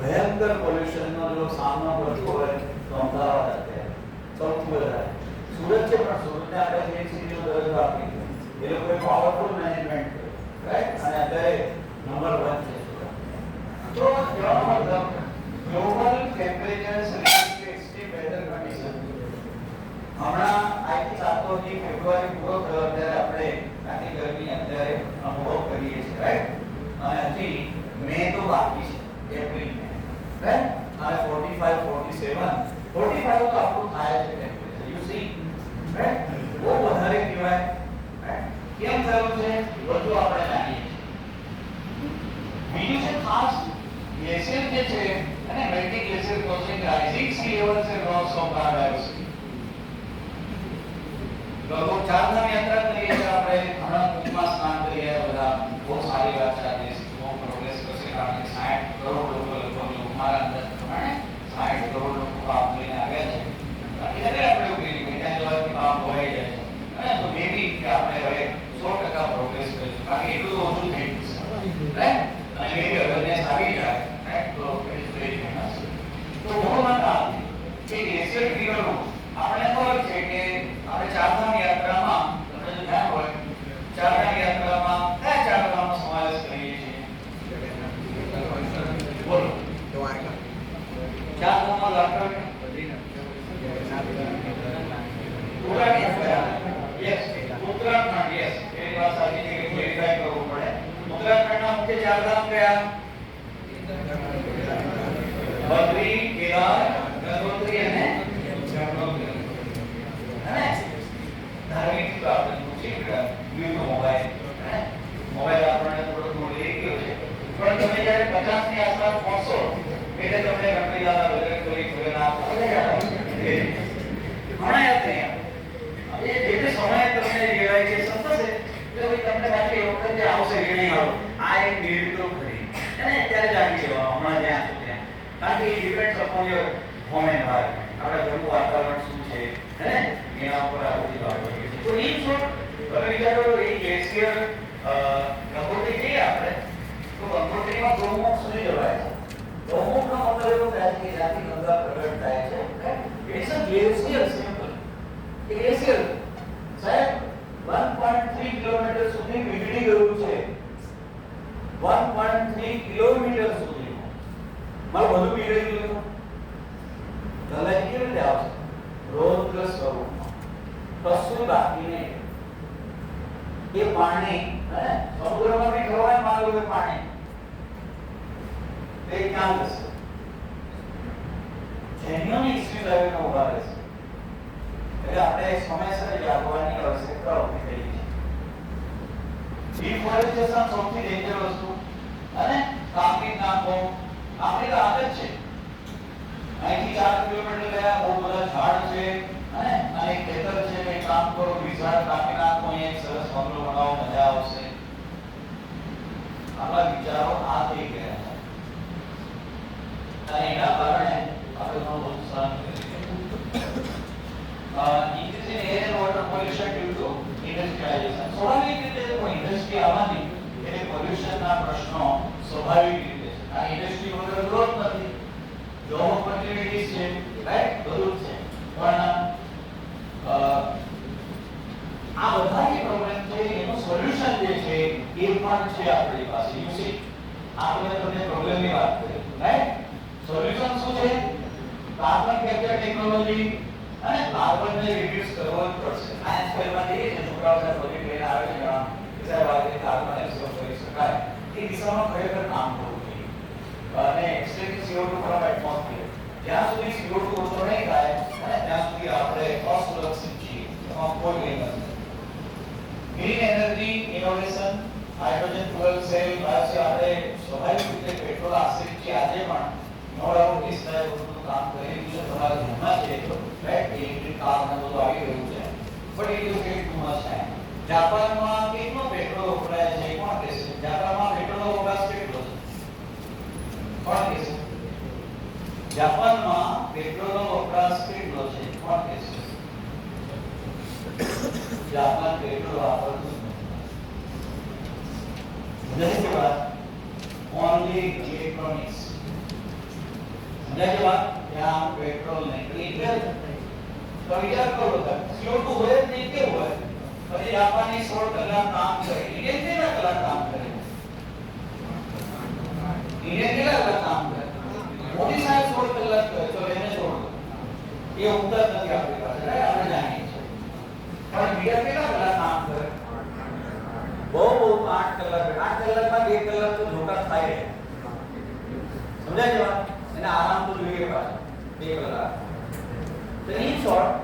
ભયંકર પોલ્યુશનનો જો સામનો કરવો હોય તો અમદાવાદ અત્યારે સૌથી વધારે સુરત છે પણ સુરતને આપણે સ્ટેટ સિટીનો દરજ્જો આપી એ લોકોએ પાવરફુલ મેનેજમેન્ટ રાઈટ અને અત્યારે નંબર 1 છે તો કહેવાનો મતલબ global temperatures related to extreme weather condition હમણાં આજથી 7 ફેબ્રુઆરી પૂરો થયો ત્યારે આપણે આટલી ગરમી અત્યારે અનુભવ કરીએ છીએ રાઈટ અને હજી મે તો બાકી છે એપ્રિલ મે રાઈટ અને 45 47 45 તો આપણું થાય છે ટેમ્પરેચર યુ સી રાઈટ બહુ વધારે કહેવાય રાઈટ કેમ થયું છે બધું આપણે જાણીએ છીએ બીજું છે ખાસ ગ્લેશિયર જે છે અને melting glacier causing rising sea level છે લોસ ઓફ બાયોડાયવર્સિટી લોકો ચારધામ યાત્રા કરીએ છીએ આપણે હમણાં કુંભમાં સ્નાન કરીએ બધા બહુ સારી વાત છે આજે બહુ પ્રોગ્રેસ કરશે કારણ કે 60 કરોડ લોકો લગભગ અમારા અંદાજ પ્રમાણે 60 કરોડ લોકો પાપ લઈને આવ્યા છે એટલે આપણે એવું કહીએ કે ત્યાં જવાથી પાપ ભોળાઈ જાય છે અને તો મેબી કે આપણે હવે 100% પ્રોગ્રેસ કરીશું કારણ કે એટલું તો ઓછું થઈ ગયું રાઈટ અને મેબી અવેરનેસ આવી જાય રાઈટ તો ઇટ ઇઝ વેરી ફેમસ તો હું માનતા કે ગ્લેશિયર ટ્રિગર આપણે ખબર છે કે આપણે ચારધામ યાત્રામાં તમને જો ધ્યાન હોય ચારધામ યાત્રામાં કયા ચારધામનો સમાવેશ કરીએ છીએ બોલો દ્વારકા ચારધામમાં દ્વારકા ઉત્તરાખંડ યસ એની વાત સાચી છે કે વેરીફાઈ કરવું પડે ઉત્તરાખંડના મુખ્ય ચારધામ કયા બદ્રી કેદાર ગંગોત્રી અને ધાર્મિક તો આપણે પૂછી યુનો મોબાઈલ આપણને થોડો લઈ ગયો છે પણ તમે જ્યારે 50 ની આસપાસ પહોંચો એટલે તમને ગણતરી દાદા વગેરે કોઈ ના ઘણા યાદ નહીં એ જે સમય તમને રિયલાઇઝેશન થશે એટલે ભાઈ તમને બાકી એ વખતે આવશે કે નહીં આવો આ એક નિર્ણય તો ખરી અને અત્યારે જાણી લેવા હમણાં જ્યાં છો ત્યાં કારણ કે એ depends upon your home environment આપણા ઘરનું વાતાવરણ શું છે હે એના ઉપર આ બધી બાબતો તો એ શોર્ટ તમે વિચારો એ ગ્લેશિયર ગંગોત્રી જઈએ આપણે તો ગંગોત્રીમાં ગૌમુખ સુધી જવાય છે ગૌમુખનો મતલબ એવો થાય કે જ્યાંથી ગંગા પ્રગટ થાય છે it's a glacier simple glacier સાહેબ 1.3 કિલોમીટર સુધી વીજળી ગયું છે પાણી હે સમુદ્રમાં બી ખવાય માનો કે પાણી તે ક્યાં જશે જેન્યુઅન ઇસ્યુ લાવીને ઉભા રહેશે એટલે આપણે સમયસર જાગવાની આવશ્યકતા ઊભી થઈ છે ડિફોરેસ્ટેશન સૌથી ડેન્જર વસ્તુ અને કાપી નાખો આપણી તો આદત છે અહીંથી 4 કિલોમીટર ગયા બહુ બધા ઝાડ છે અને એક ખેતર છે કે કામ કરો વિઝાડ કાપી નાખો અહીંયા એક સરસ બંગલો બનાવો મજા આવશે આપણા વિચારો આ થઈ ગયા છે અને એના કારણે આપણે ઘણું નુકસાન કરી increase in air and water pollution due to industrialization. સ્વાભાવિક રીતે કોઈ ઇન્ડસ્ટ્રી આવવાની એટલે પોલ્યુશનના પ્રશ્નો સ્વાભાવિક રીતે છે આ ઇન્ડસ્ટ્રી વગર ગ્રોથ નથી જોબ ઓપોર્ચ્યુનિટીઝ છે રાઈટ બધું છે પણ આ બધા જે પ્રોબ્લેમ છે એનું સોલ્યુશન જે છે એ પણ છે આપણી પાસે યુ સી આપણે તમને પ્રોબ્લેમની વાત કરી રાઈટ સોલ્યુશન શું છે કાર્બન કેપ્ચર ટેકનોલોજી અને કાર્બનને રિડ્યુસ કરવો જ પડશે આ એક્સપેરિમેન્ટ એ છે છોકરાઓને પ્રોજેક્ટ લઈને આવે છે કે સાહેબ આજે કાર્બન એબ્સોર્બ કરી શકાય એ દિશામાં ખરેખર કામ કરવું જોઈએ અને એક્સટ્રેક્ટ CO2 ફ્રોમ એટમોસ્ફિયર જ્યાં સુધી CO2 ઓછો નહીં થાય અને ત્યાં સુધી આપણે અસુરક્ષિત છીએ એમાં કોઈ નહીં નથી green energy innovation hydrogen fuel cell પાસે આપણે સ્વાભાવિક રીતે પેટ્રોલ આશ્રિત છે આજે પણ નો ડાઉટ ઇસ કામ કરી રહ્યું છે તમારા ધ્યાનમાં છે રાઈટ ઇલેક્ટ્રિક કાર ને બધું આવી રહ્યું છે but it is take too much time જાપાનમાં કેટલો પેટ્રોલ વપરાય છે કોણ કહેશે જાપાનમાં પેટ્રોલનો વપરાશ કેટલો છે કોણ કહેશે જાપાનમાં પેટ્રોલનો વપરાશ કેટલો છે કોણ કહેશે જાપાન પેટ્રોલ વાપરતું નથી સમજાય વાત ઓનલી ઇલેક્ટ્રોનિક્સ સમજાય વાત ત્યાં પેટ્રોલ નહીં તો વિચાર કરો CO2 હોય જ નહીં કેવું હોય પછી જાપાની 16 કલાક કામ કરે ઇન્ડિયન કેટલા કલાક કામ કરે ઇન્ડિયન કેટલા કલાક કામ કરે મોદી સાહેબ 16 કલાક કરે તો એને છોડ દો એ ઉત્તર નથી આપણી પાસે આપણે જાણીએ છીએ પણ બીજા કેટલા કલાક કામ કરે બહુ 8 કલાક 8 કલાકમાં 2 કલાક તો જોતા થાય સમજાય છે વાત એને આરામ તો જોઈએ પાછો 2 કલાક તો ઇન શોર્ટ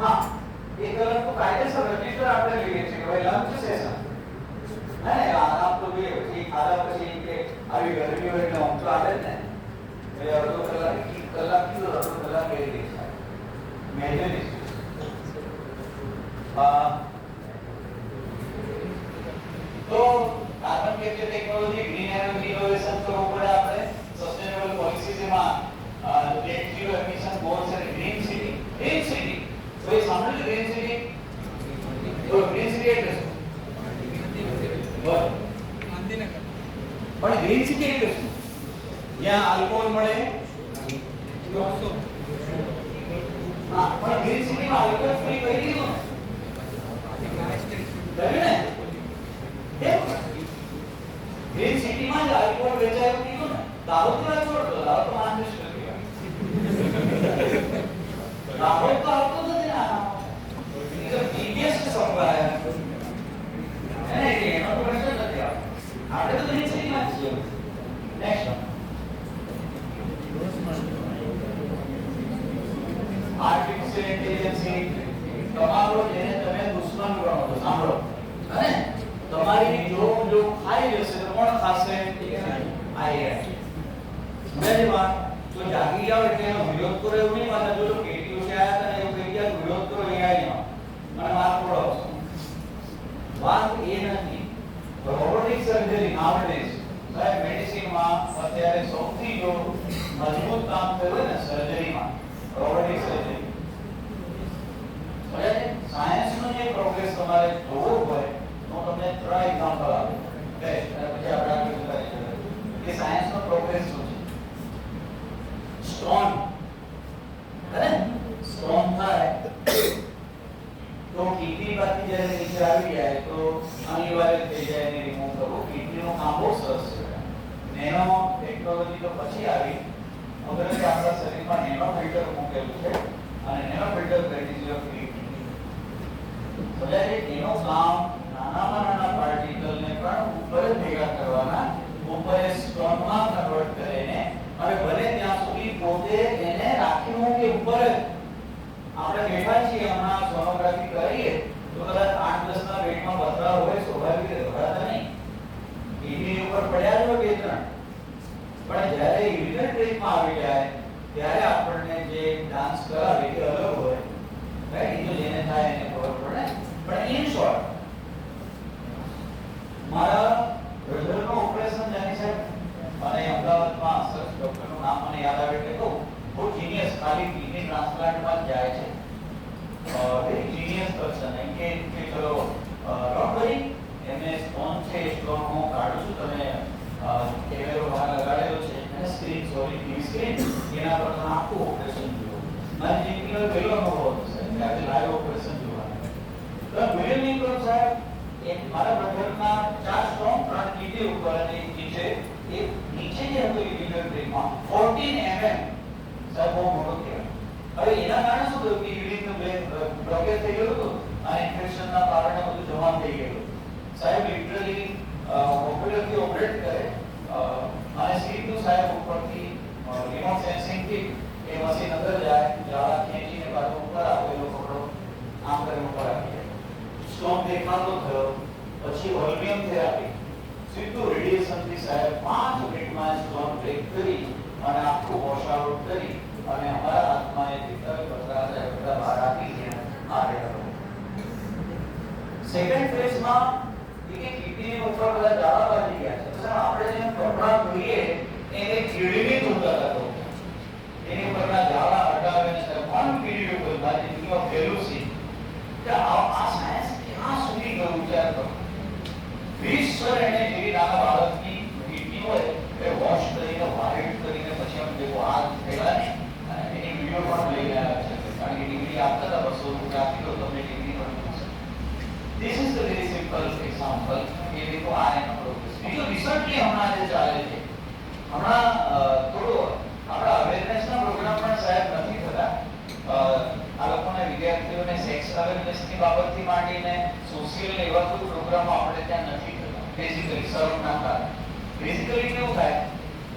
હા 2 કલાક તો કાયદેસર રજીસ્ટર આપણે લઈએ છીએ કે ભાઈ લંચ સેશન અને આરામ તો જોઈએ પછી ખાધા પછી કે આવી ગરમી હોય એટલે ઊંઘ તો આવે જ ને એટલે અડધો કલાક 1 કલાક કીધો અડધો કલાક એ રીતે મેજર તો carbon capture technology green energy innovation તો ઉપર આપણે સસ્ટેનેબલ પોલિસીઝ એમાં નેટ ઝીરો એમિશન ગોલ્સ અને ગ્રીન સિટી તો એ સાંભળ્યું ગ્રીન સિટી તો ગ્રીન સિટી એટલે શું પણ ગ્રીન સિટી એટલે શું જ્યાં આલ્કોહોલ મળે હા પણ ગ્રીન સિટીમાં આલ્કોહોલ ફ્રી કરી દીધું ને ગ્રીન સિટીમાં જ આલ્કોહોલ વેચાયું કીધું ને દારૂ તો છોડ દો દારૂ તો માનસ નથી દારૂ તો આવતો નથી ને ઇઝ અ બિગેસ્ટ સપ્લાયર એને એનો તો પ્રશ્ન નથી આપણે તો ગ્રીન સિટીમાં જ છીએ નેક્સ્ટ આર્ટિફિશિયલ ઇન્ટેલિજન્સી તમારો જેને તમે દુશ્મન ગણો છો સાંભળો અને તમારી જો ખાઈ જશે તો કોણ ખાશે આઈ સમજાય વાત તો જાગી જાવ એટલે એનો વિરોધ કરો એવું નહીં માતા જો કેટીઓ છે આયા હતા એવું કહી ગયા વિરોધ કરો એ આઈ ન મને માર પડો વાત એ નથી રોબોટિક સર્જરી નાઉડેઝ સાહેબ મેડિસિનમાં અત્યારે સૌથી જો મજબૂત કામ કરે ને સર્જરીમાં રોબોટિક સર્જરી સાયન્સનો જે પ્રોગ્રેસ તમારે જોવો હોય તો તમને 3 એક્ઝામ્પલ આપું પછી આપણે આગળ કરીએ કે સાયન્સનો પ્રોગ્રેસ શું છે સ્ટોન હે સ્ટોન થાય તો કિડની પરથી જ્યારે નીચે આવી જાય તો અનિવાર્ય થઈ જાય એને રિમૂવ કરવું કિડનીનું કામ બહુ સરસ છે નેનો ટેકનોલોજી તો પછી આવી અગર કે આપણા શરીરમાં નેનો ફિલ્ટર મૂકેલું છે અને નેનો ફિલ્ટર કરી દીધું કિડની સમજાય છે એનું કામ નાનામાં નું કે ઉપર આપણે બેઠા છીએ હમણાં સોનોગ્રાફી કરીએ તો કદાચ 8-10 ના પેટમાં પથરા હોય સ્વાભાવિક રીતે ભરાતા નહીં એની ઉપર પડ્યા જ હોય બે ત્રણ પણ જ્યારે યુરિનરી ટ્રેકમાં આવી જાય ત્યારે આપણને જે ડાન્સ કરાવે એ અલગ હોય રાઈટ એ તો જેને થાય એને ખબર પડે પણ ઇન શોર્ટ મારા બ્રધરનું ઓપરેશન જાની સાહેબ અને અમદાવાદમાં સરસ ડોક્ટરનું નામ મને યાદ આવે એટલે કહું બહુ જીનિયસ ખાલી કિડની ટ્રાન્સપ્લાન્ટમાં જ જાય છે વેરી જીનિયસ પર્સન એમ કે ચલો ડોન્ટ વરી એમને સ્ટોન છે સ્ટોન હું કાઢું છું તમે કેમેરો બહાર લગાડેલો છે અને સ્ક્રીન સોરી ટીવી સ્ક્રીન એના પર તમે આખું ઓપરેશન જુઓ મારી જિંદગીનો પહેલો અનુભવ હતો સાહેબ કે આજે લાઈવ ઓપરેશન જોવાનો તો વિલિયમ લિંકન સાહેબ એક મારા બ્રધરના 4 સ્ટોન 3 કિડની ઉપર અને નીચે એક નીચે જે હતું યુરિનરી ટ્રેકમાં 14 mm સાહેબ બહુ મોટો કહેવાય હવે એના કારણે શું થયું કે યુરિનનું બ્લોકેજ થઈ ગયું હતું અને ઇન્ફેક્શનના કારણે બધું જમા થઈ ગયું સાહેબ લિટરલી કોમ્પ્યુટરથી ઓપરેટ કરે અને સીધું સાહેબ ઉપરથી રિમોટ સેન્સિંગથી એ મશીન અંદર જાય જાળા ખેંચીને પાછો ઉપર આપેલો કપડો આમ કરીને ઉપર આપી જાય સ્ટોન દેખાતો થયો પછી વોલ્યુમ થેરાપી સીધું રેડિયેશનથી સાહેબ 5 મિનિટમાં સ્ટોન બ્રેક કરી અને આખું વોશ આઉટ કરી અને અમારા હાથમાં એ ભીતર પતરા સાહેબ બધા બહાર આપી ગયા આ રહ્યા સેકન્ડ ફેઝમાં કે કિડની ઉપર બધા જાળા બાજી ગયા છે તો આપણે જેમ કપડા ધોઈએ એને કીડીને ધોતા હતા એની ઉપરના જાળા હટાવે ને કોણ કીડી ઉપર બાજી દીકરો ફેલું છે કે આ સાયન્સ ક્યાં સુધી ગયું છે આ તો 20 વર્ષ એને જેવી નાના બાળકની કિડની હોય એ વોશ કરીને વાઇટ કરીને પછી આમ દેખો આ થયેલા ને એની વિડીયો પણ લઈ રહ્યા છે કારણ કે ડિગ્રી આપતા હતા 200 રૂપિયા આપી દો તમને ડિગ્રી પણ મળશે This is the very simple example કે देखो આ એનો પ્રોગ્રેસ બીજો રિસન્ટલી હમણાં જે ચાલે છે હમણાં થોડો આપણા અવેરનેસના પ્રોગ્રામ પણ સાહેબ નથી થતા આ લોકોના વિદ્યાર્થીઓને સેક્સ અવેરનેસની બાબતથી માંડીને સોશિયલ એવા કોઈ પ્રોગ્રામો આપણે ત્યાં નથી થતા બેઝિકલી સર્વના કારણે બેઝિકલી કેવું થાય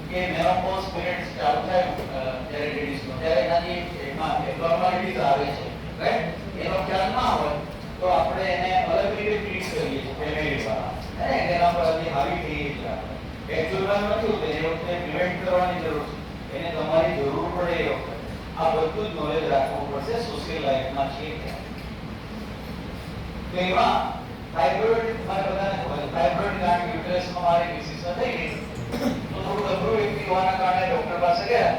કે મેનોપોઝ પીરિયડ્સ ચાલુ થાય જ્યારે લેડીઝનો ત્યારે એનાથી એમાં એબ્નોર્માલિટીઝ આવે છે રાઈટ એનો ખ્યાલ ના હોય તો આપણે એને અલગ રીતે ટ્રીટ કરીએ છીએ ફેમિલી દ્વારા અને એના પર હજી હાવી થઈએ છીએ એકચ્યુઅલમાં નથી હોતું એ વખતે પ્રિવેન્ટ કરવાની જરૂર છે એને તમારી જરૂર પડે એ વખતે આ બધું જ નોલેજ રાખવું પડશે સોશિયલ લાઈફમાં છે તો એમાં ફાઇબ્રોઇડ મારે બધાને ખબર છે ફાઇબ્રોઇડ ગાંઠ યુટેરસમાં મારી ડિસીઝન થઈ ગઈ તો થોડું અઘરું વ્યક્તિ હોવાના કારણે ડોક્ટર પાસે ગયા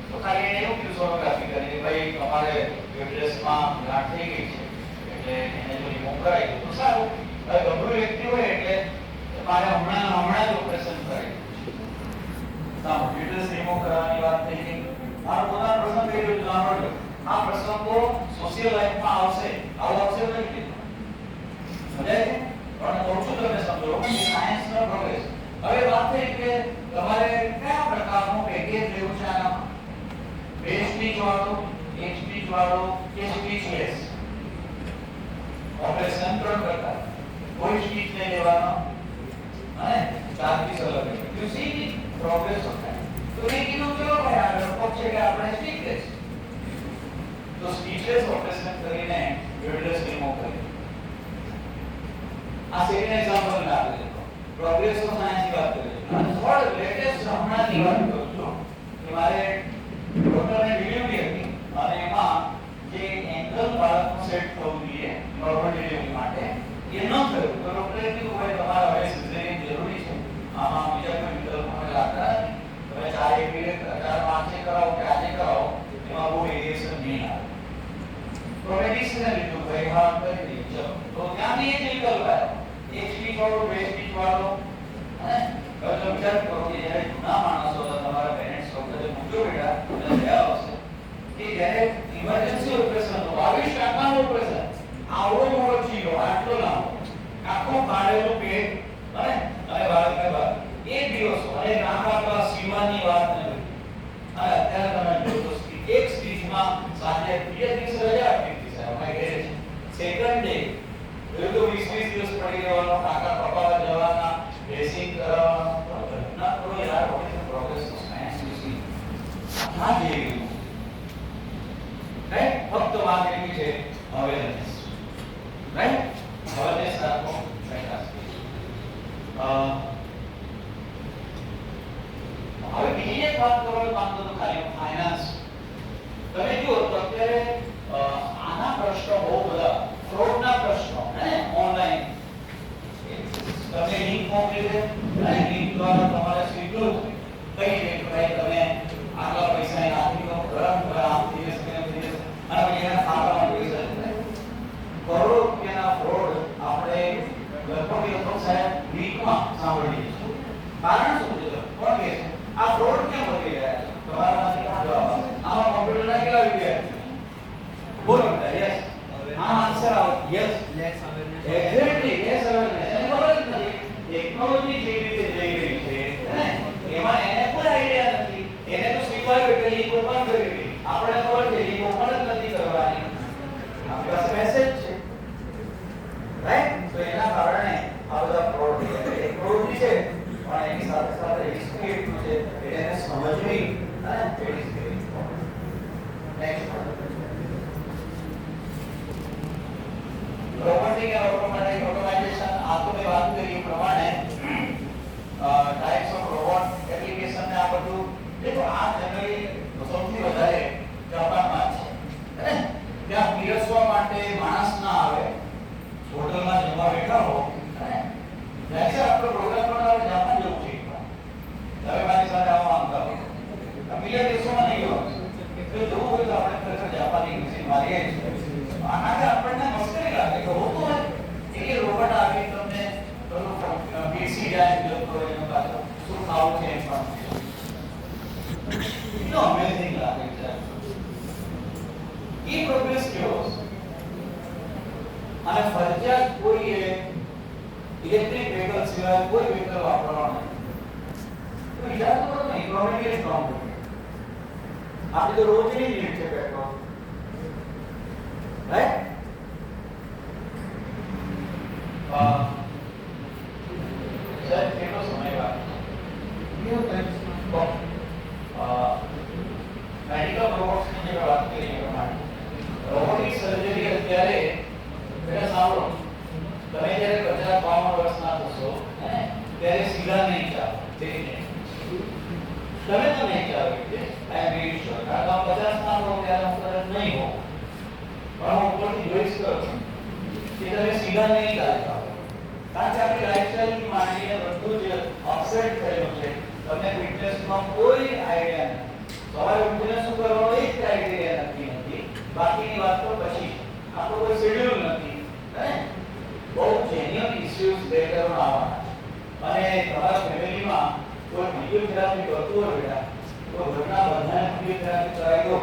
તો ખાલી એને એવું કીધું સોનોગ્રાફી કરી કે ભાઈ તમારે યુટેરસમાં ગાંઠ થઈ ગઈ છે એટલે એને જો રિમૂવ કરાય તો સારું હવે ગંભીર વ્યક્તિ હોય એટલે મારે હમણાં જ ઓપરેશન કરાય યુટેરસ રિમૂવ કરવાની વાત થઈ ગઈ મારો પોતાનો પ્રસંગ થઈ ગયો જાણો આ પ્રસંગો સોશિયલ લાઈફમાં આવશે આવું આવશે નહીં કીધું સમજાય છે પણ ઓછું તમે સમજો કે સાયન્સનો પ્રોગ્રેસ હવે વાત થઈ કે તમારે કયા પ્રકારનું પેકેજ લેવું છે આનામાં 2 સ્ટીચ વાળું 1 સ્ટીચ વાળું કે સ્ટીચલેસ ઓપરેશન 3 પ્રકાર કોઈ સ્ટીચ નહીં લેવાનો અને 4 પીસ અલગ યુ સી પ્રોગ્રેસ હોતા તો એ કીધું ચલો ભાઈ આ લગભગ છે કે આપણે સ્ટીચલેસ તો સ્ટીચલેસ ઓપરેશન કરીને યુટેરસ રિમૂવ કરી આ સેકન્ડ એક્ઝામ્પલ ના આપી દો પ્રોગ્રેસ ઓફ સાયન્સની વાત કરીએ અને થોડ લેટેસ્ટ હમણાંની વાત કરું છું કે મારે ડોક્ટરને ડિલિવરી હતી અને એમાં જે એંગલ બાળકનું સેટ થવું જોઈએ નોર્મલ ડિલિવરી માટે એ ન થયું તો ડોક્ટરે કીધું ભાઈ તમારે હવે સિઝેરિયન જરૂરી છે આમાં બીજા કોઈ વિકલ્પ મને લાગતા નથી તમે 4 એક 4 5 કરાવો કે આજે કરાવો એમાં બહુ વેરિએશન નહીં આવે તો મેં ડિસિઝન લીધું ભાઈ હા કરી દઈએ ચલો તો ત્યાંથી એક વિકલ્પ આવ્યો 1 સ્ટીચ વાળો 2 સ્ટીચ વાળો અને હવે તમે વિચાર કરો કે જ્યારે જૂના માણસો તમારા પેરેન્ટ્સ વખતે પૂછો બેટા તમને દયા આવશે કે જ્યારે ઇમરજન્સી ઓપરેશન તો 22 કલાકનું ઓપરેશન આવડો મોટો ચીરો આટલો લાંબો આખો કાઢેલો પેટ અને બાળકને બહાર એક દિવસ અને નાના સીમાની વાત નથી અને અત્યારે તમે જોશો એક સ્ટીચમાં સાંજે બીજા દિવસે રજા આપી દીધી સાહેબ અમારે ઘરે છે સેકન્ડ ડે એ તો 20 દિવસ પડી રહેવાનો કાકા પપ્પા જવાના ડ્રેસિંગ કરાવવાનો ના કરો યાર what is the progress of science you C આ જે નેક્સ્ટ રોબોટિક એન્ડ ઓટોમેટાઇઝેશન આ તો મેં વાત કરી એ પ્રમાણે ટાઇપ્સ ઓફ રોબોટ એપ્લિકેશન ને આ બધું देखो આ જનરલી સૌથી વધારે જાપાનમાં છે હે ત્યાં પીરસવા માટે માણસ ના આવે હોટલમાં જમવા બેઠા હો હે જૈસે આપણો પ્રોગ્રામ બનાવે જાપાન જેવું છે તમે મારી સાથે આવવા માંગતા હો બીજા દેશોમાં નહીં હોય તો જોવું હોય તો આપણે ખરેખર જાપાની વિશે મારીએ છીએ આનાથી આપણને મુશ્કેલી લાગે કે હોતું હોય એ રોબોટ આવી તમને પેલું પીસી જાય જતો એનો પાછો શું ખાવું છે એમ પણ It's amazing લાગે છે એ પ્રોગ્રેસ કેવો અને ફરજિયાત કોઈ ઇલેક્ટ્રિક વ્હીકલ સિવાય કોઈ વ્હીકલ વાપરવાનું તો વિચાર કરો ને ઇકોનોમિકલી સ્ટ્રોંગ આપણે તો રોજની નીડ છે પેટ્રોલ રાઈટ સર કેટલો સમય વાત મેડિકલ રોબોટ્સની જે વાત કરી એ પ્રમાણે રોબોટિક સર્જરી અત્યારે પહેલા સાંભળો તમે જ્યારે 50-52 વર્ષના થશો ત્યારે સીધા નહીં ચાલો તમે તો નહીં ચાલો આઈ એમ વેરી શ્યોર કારણ કે 50 ના હો ત્યારે હું તરત નહીં હો પણ હું ઉપરથી જોઈશ કરું કે તમે સીધા નહીં ચાલતા કારણ કે આપણી લાઈફસ્ટાઈલની માંડીને બધું જ અપસેટ થયેલું છે તમને ફિટનેસમાં કોઈ આઈડિયા નથી સવારે ઉઠીને શું કરવાનું એક ક્રાઇટેરિયા નથી બાકીની વાત તો પછી આપણો કોઈ શેડ્યુલ નથી હે બહુ જેન્યુઅન ઇશ્યુઝ લેટર આવવાના અને તમારા ફેમિલીમાં કોઈ ફિઝિયોથેરાપી કરતું હોય બેટા તો ઘરના બધાને ફિઝિયોથેરાપી કરાવી દો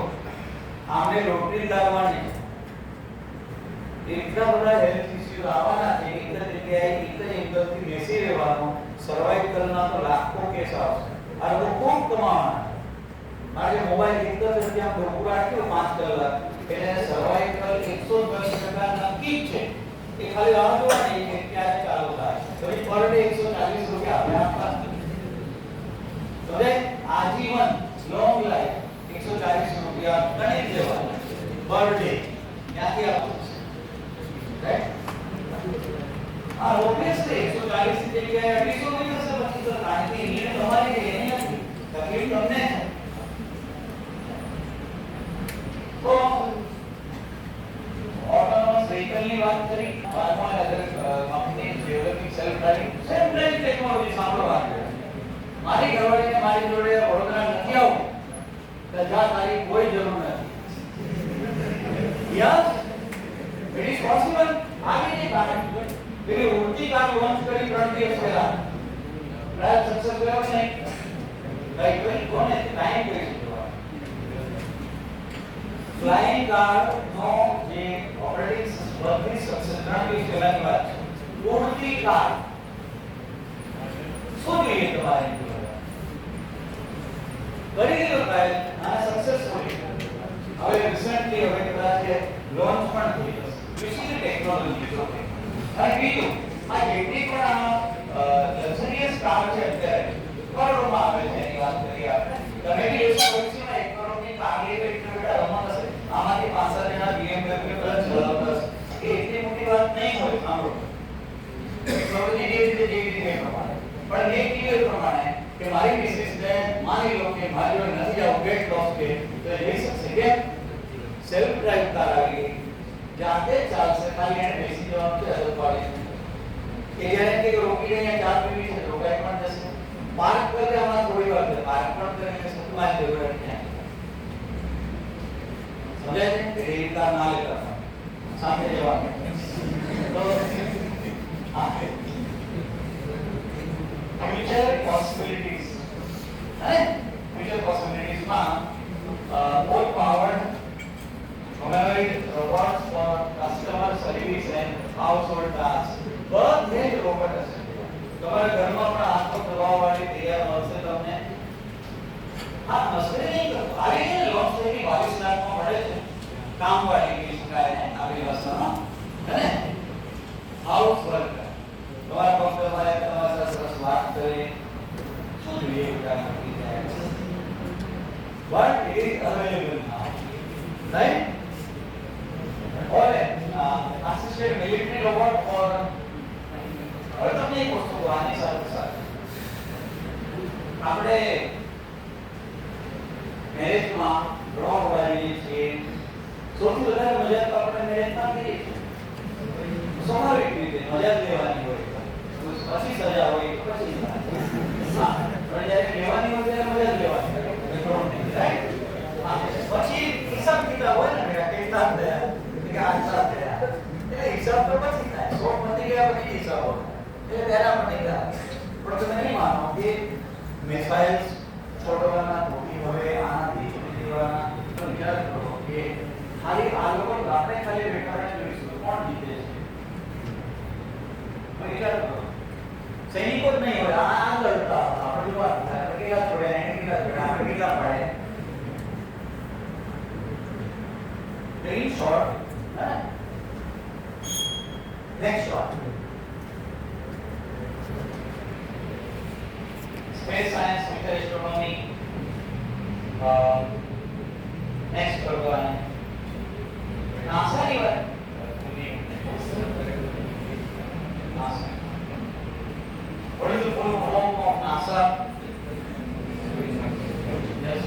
આમને રોટરી લાવવાની એટલા બધા હેલ્થ ઇશ્યુઝ આવવાના છે એક જ જગ્યાએ એક જ એંગલથી બેસી રહેવાનું સર્વાઇકલના તો લાખો કેસ આવશે આ લોકો ખૂબ કમાવાના મારે મોબાઈલ એક જ ત્યાં ભરપૂર રાખ્યો 5 કલાક એટલે સર્વાઇકલ 110% નક્કી છે એ ખાલી રાહ જોવાની કે ક્યારે ચાલુ થાય પછી પર ડે 140 રૂપિયા આપણે આપવા હવે આજીવન લોંગ લાઈફ 140 રૂપિયા ગણી દેવાના પર ડે ક્યાંથી આપવું રાઈટ આ ઓબ્વિયસલી 140 ની જગ્યાએ 200 ની થશે પછી તો કારણ કે એને તમારી એની નથી તકલીફ તમને તો ઓટોનોમસ વ્હીકલની વાત કરી બાદમાં other company developing self driving technology સાંભળો વાત મારી ઘરવાળીને મારી જોડે વડોદરા નથી આવું તો જા તારી કોઈ જરૂર નથી યસ ઇટ ઇઝ પોસિબલ આગે નહીં કારણ પેલી ઉડતી કાર લોન્ચ કરી 3 દિવસ પહેલા ટ્રાયલ સક્સેસ થયો નહીં લાઈક કોઈ કોને ટાઈમ કરી દીધો ફ્લાઇંગ કાર નો જે ઓપરેટિંગ વર્કિંગ સક્સેસ 3 દિવસ પહેલાની વાત છે ઉડતી કાર શું જોઈએ તમારે કરી દીધો ટ્રાયલ અને સક્સેસફુલી હવે રિસન્ટલી હવે કદાચ લોન્ચ પણ થઈ જશે વિશિષ્ટ ટેકનોલોજી છે અને બીજું આ જેટલી પણ લક્ઝરિયસ કાર છે અત્યારે કરોડોમાં આવે છે એની વાત કરીએ આપણે તમે બી એવું ભવિષ્યમાં 1 કરોડની કાર લઈ એટલે બેટા રમત હશે આમાંથી 5-7 જણા BMW પર ચલાવતા હશે એ એટલી મોટી વાત નહીં હોય સાંભળો ટેકનોલોજી જેવી રીતે પ્રમાણે પણ એક ક્લિયર પ્રમાણે કે મારી મિસિસને માની લો કે મારી જોડે નથી આવું વેટ લોસ કે તો એ જઈ શકશે કે સેલ્ફ ડ્રાઈવ કાર આવી જાતે ચાલશે ખાલી એને બેસી જવાનું છે અડધો પાડી કે જ્યારે કે રોકી અહીંયા ચા પીવી છે રોકાઈ પણ જશે પાર્ક કરે આમાં થોડી વાર પાર્ક પણ કરીને સતુમાં જરૂર નથી સમજાય છે કે એ કાર ના લેતા સાથે જવાનું તો આ future possibilities future possibilities માં more powered humanoid robots for customer service and household tasks બધે જ રોબોટ હશે તમારા ઘરમાં પણ હાથ પગ દબાવવાની તૈયાર મળશે તમને હા મસ્તી નહીં કરતો આવી ને લોન્ચ થઈ 22 લાખમાં મળે છે કામવાળી કહી શકાય ને આવી વસ્તુમાં હે હાઉસ વર્કર તમારા પગ દબાવે તમારા સાથે સરસ વાત કરે શું જોઈએ કામ કરી જાય but it is available now right? Or assisted military robot or હવે તમને એક વસ્તુ આની સાથે સાથે આપણે મેરેજમાં ડ્રોન ઉડાડીએ છીએ સૌથી વધારે મજા તો આપણે મેરેજમાં કરીએ છીએ સ્વાભાવિક રીતે મજા જ લેવાની હોય પછી સજા હોય પછી હા પણ જ્યારે લેવાની હોય ત્યારે મજા જ લેવાની ડ્રોન રાઈટ હા પછી હિસાબ કિતાબ હોય ને મેરા કેટલા થયા કે આ હિસાબ થયા એ હિસાબ તો પછી થાય સો પતી ગયા પછી હિસાબ હોય એ પહેલા પતી ગયા પણ તમે નહીં માનો કે મિસાઇલ્સ છોડવાના ધોકી હવે આનાથી છોડી દેવાના તો વિચાર કરો કે ખાલી આ લોકો આપણે ખાલી બેઠા જોઈશું કોણ જીતે છે વિચાર કરો સૈનિકો જ નહીં હોય આ લડતા આપણે વાત થાય કેટલા છોડે એને કેટલા છોડે આપણે કેટલા પડે very short next shot space science with astronomy next program NASA ની વાત NASA what is the full form of NASA yes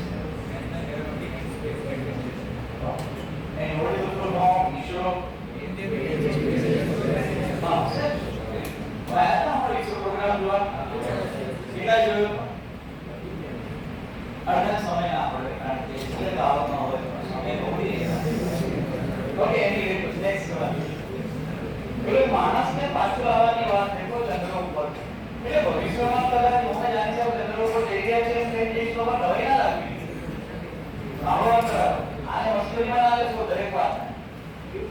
and what is the full form of ISRO programme જોવા કેટલા જોયું અડધા સમય ના પડે કારણ કે એટલે આવત ન હોય સમય તો ઉડી ઓકે એની નેક્સ્ટ વન એટલે માણસને પાછું આવવાની વાત દેખો ચંદ્ર ઉપર એટલે ભવિષ્યમાં કદાચ લોકો જાણી છે ચંદ્ર ઉપર જઈ રહ્યા છે એટલે એક લોકો નવી ના લાગવી સાંભળવા કરાવો આને મુશ્કેલીમાં ના આવે તો દરેક વાત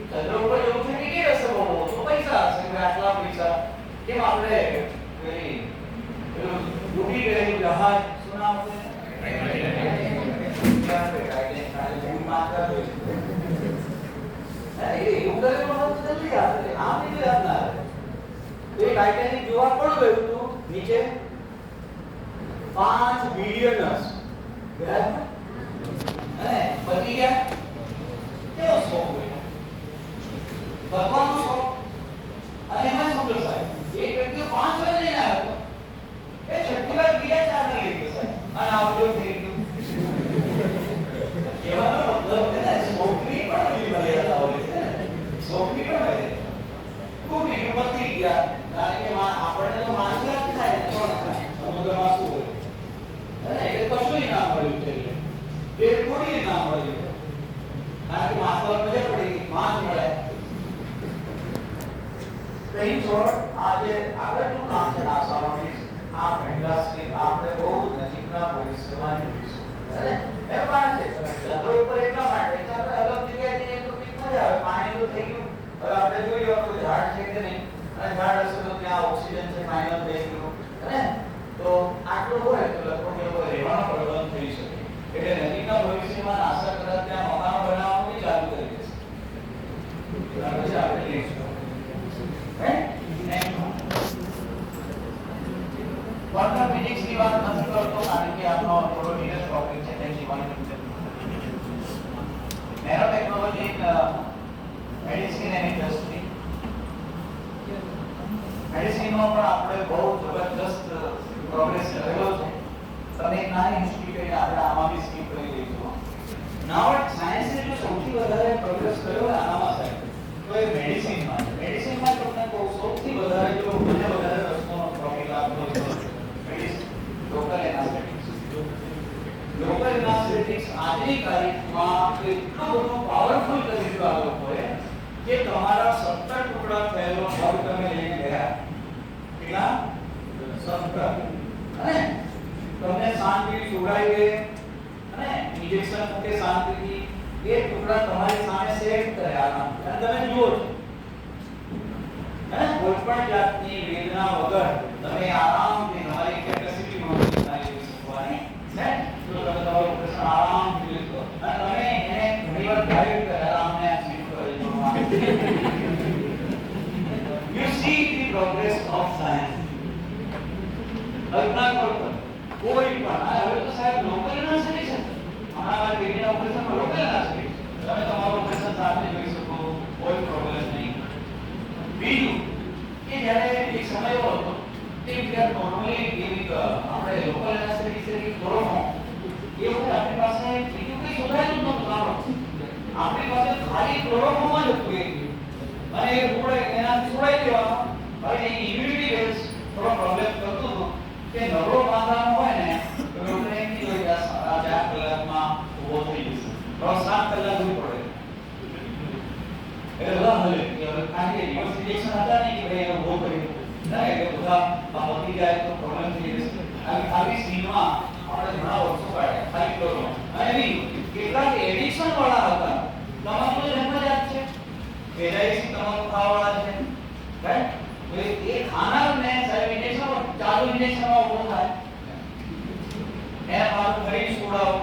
ચંદ્ર ઉપર જવું છે ટિકિટ હશે બહુ તો પૈસા હશે આટલા પૈસા કેમ આપણે પેલી ડૂબી ગયેલું જહાજ શું નામ છે ટાઇટેનિક જોવા પણ ગયું હતું નીચે 5 બિલિયનર્સ અને બની ગયા કેવો શોખ હોય ભગવાનનો શોખ અને એમાં સમજો સાહેબ એક વ્યક્તિ 5 વાર લઈને આવ્યો એ છઠ્ઠી વાર બીજા 4 ને લઈ ગયો સાહેબ અને આવજો થઈ ગયું કહેવાનો મતલબ છે ને શોખની પણ બધી મર્યાદા હોય છે શોખની પણ હોય ખૂબ હિંમતથી ગયા કારણ કે આપણને તો માનસિક થાય સમુદ્રમાં શું હોય અને એ કશું ના મળ્યું છે એ થોડી ના મળ્યું કારણ કે માથા મજા પડી માન મળે કઈ છોડ આજે આગળ શું કામ છે નાસામાં આ પહેલા સ્ટેપ આપણે બહુ નજીકના ભવિષ્યમાં જોઈશું એ વાત છે ચંદ્ર ઉપર એટલા માટે આપણે અલગ જગ્યાએ જઈએ તો કંઈક મજા આવે પાણી તો થઈ ગયું હવે આપણે જોઈએ તો ઝાડ છે કે નહીં અને ઝાડ હશે તો ત્યાં ઓક્સિજન છે ફાઇનલ થઈ ગયું હે તો આટલું હોય તો લગભગ એ લોકો રહેવાનો પ્રબંધ થઈ શકે એટલે નજીકના ભવિષ્યમાં નાસા કદાચ ત્યાં મકાનો બનાવવાનું બી ચાલુ કરી દેશે પછી આપણે લઈશું ક્વોન્ટમ ફિઝિક્સ ની વાત નથી કરતો કારણ કે આપણો થોડો ડિટેલ ટોપિક છે તે જીવન nano technology in medicine and industry મેડિસિનમાં પણ આપણે બહુ જબરદસ્ત પ્રોગ્રેસ કરેલો છે તમે એક નાની હિસ્ટ્રી કરીને આપણે આમાં બી સ્કીપ કરી દઈશું નાવ સાયન્સે જો સૌથી વધારે પ્રોગ્રેસ કર્યો આનામાં સાહેબ તો એ મેડિસિનમાં તમને કહું સૌથી વધારે જો મને વધારે વસ્તુનો પ્રોફિટ આપતો લોકલ એનાસ્ટેટિક્સ આજની તારીખમાં એટલું બધું પાવરફુલ કરી દીધું આ લોકોએ કે તમારા 70 ટુકડા થયેલો ભાગ તમે લઈને ગયા કેટલા 70 અને તમને શાંતિ સુવડાઈ ગઈ અને ઇન્જેક્શન મૂકે શાંતિથી એ ટુકડા તમારી સામે સેટ કર્યા અને તમે જુઓ છો કોઈ પણ જાતની વેદના વગર તમે આરામથી તમારી કેપેસિટી મહત્વની શીખવાની છે તો તમે તમારું પ્રશ્ન આરામથી લીધો અને તમે એને ઘણીવાર ગાઈડ કર્યા અમને આ સીટ કરી દો you see the progress of science કલ્પના કરો કોઈ પણ હવે તો સાહેબ લોકલ ના સરી છે હમણાં મારી બેટીના ઓપરેશનમાં લોકલ ના સરી તમે તો આપણી પાસે ખાલી ક્લોરોફોર્મ જ હતું એક અને એ છોડાય એનાથી છોડાઈ દેવાનો હવે એ ઇમ્યુનિટી બેઝ થોડો પ્રોબ્લેમ કરતું હતું કે નબળો બાંધાનો હોય ને તો એવું એમ નહીં હોય કે આ 4 કલાકમાં ઊભો થઈ જશે 7 કલાક ઉભી પડે એટલે બધા હલે કે હવે ખાલી રિવર્સ ઇન્જેક્શન હતા ને કે ભાઈ એને ઊભો કરી ના એટલે બધા આ પતી જાય તો પ્રોબ્લેમ થઈ જશે આવી સીનમાં આપણે ઘણા વર્ષો કાઢ્યા ખાલી કરો અને બી કેટલાક એડિક્શન વાળા હતા તમાકુ જન્મ જાત છે પેલાથી તમાકુ ખાવાવાળા છે રાઈટ તો એ ખાનારને સાહેબ ઇન્જેક્શન ચાલુ ઇન્જેક્શનમાં ઊભો થાય એ પાછું ફરી છોડાવો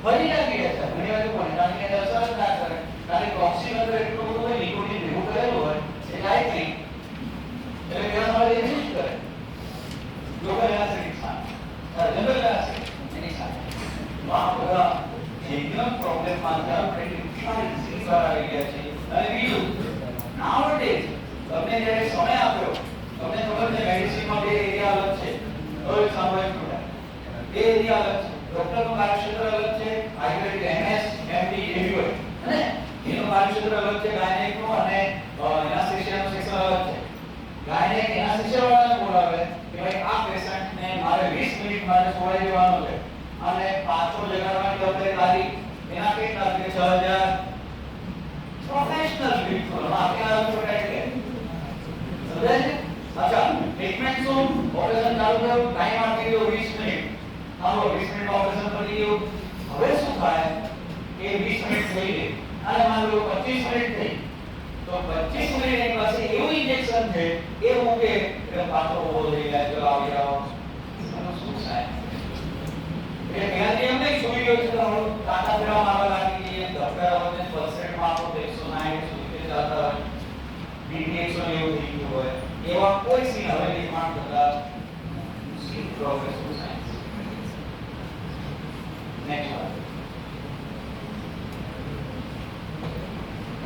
ફરી લાગી જાય છે ઘણી વાર કોને કારણ કે અસર જ ના કરે કારણ કે ટોક્સિન અંદર એટલું બધું હોય નિકોટિન ભેગું કરેલું હોય એ જાય જ નહીં એટલે ત્યાં તમારે એ જ કરે લોકો એના સહિત જનરલ એના સહિત એની સાથે તો આ બધા એકદમ પ્રોબ્લેમમાં છે ડિઝીઝ આવી ગયા છે અને બીજું નાઉડેઝ તમને જ્યારે સમય આપ્યો તમને ખબર છે મેડિસિનમાં 2 એરિયા અલગ છે હવે સાંભળો બે એરિયા અલગ છે ડોક્ટરનું કાર્યક્ષેત્ર અલગ છે આયુર્વેદિક એમએસ એમડી એવી અને એનું કાર્યક્ષેત્ર અલગ છે ગાયનેકનું અને એનાસ્થેસિયાનું સેક્શન અલગ છે ગાયનેક એનાસ્થેસિયાવાળાને બોલાવે કે ભાઈ આ પેશન્ટને મારે 20 મિનિટ માટે છોડાઈ દેવાનો છે અને પાછો જગાડવાની જવાબદારી તારી એના કેટલા છે 6000 પ્રોફેશનલ બિલકુલ આપણે આ છોડાઈ દે સમજાય છે અચ્છા ટ્રીટમેન્ટ શું ઓપરેશન ચાલુ થયું ટાઈમ આપી દીધો 20 મિનિટ હાલો 20 મિનિટ ઓપરેશન કરી ગયું હવે શું થાય કે 20 મિનિટ થઈ ગઈ અને માન લો 25 મિનિટ થઈ તો 25 મિનિટ એની પાસે એવું ઇન્જેક્શન છે એ મૂકે એટલે પાછો ઉભો થઈ જાય ચલો આવી જાઓ એનું શું થાય એ પહેલાથી એમ નહીં સુઈ ગયો છે તો હવે કાંટા ફેરવા મારવા લાગી ગઈ ડોક્ટર હવે પર્સેન્ટમાં આપણો 160 સુધી જતા હોય બીપી 190 થઈ ગયું હોય એવા કોઈ સીન હવે નિર્માણ થતા sleep progress science next one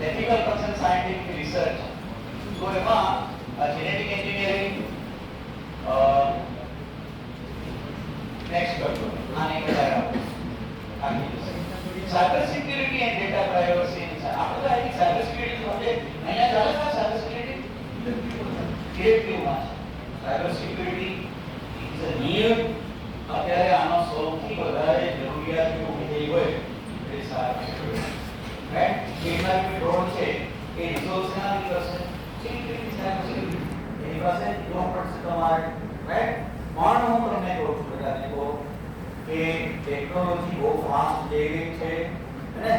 ethical concern scientific research તો એમાં genetic engineering નેક્સ્ટ કરજો આને કહેવાય cyber security and data privacy આપણે તો આઈ સાયબર સિક્યુરિટી એટલે અહીંયા ચાલે છે સાયબર સિક્યુરિટી ક્રિએટિવમાં cyber security is a need અત્યારે આનો સૌથી વધારે જરૂરિયાત જો થઈ હોય એ સાયબર સિક્યુરિટી રાઈટ કેટલા કે ડ્રોન છે એ રિસોર્સ ના કરશે સિક્યુરિટી સાયબર સિક્યુરિટી એની પાસે જો પડશે તમારે રાઈટ પણ હું તમને કહું છું બધા દેખો કે ટેકનોલોજી બહુ ફાસ્ટ જઈ રહી છે અને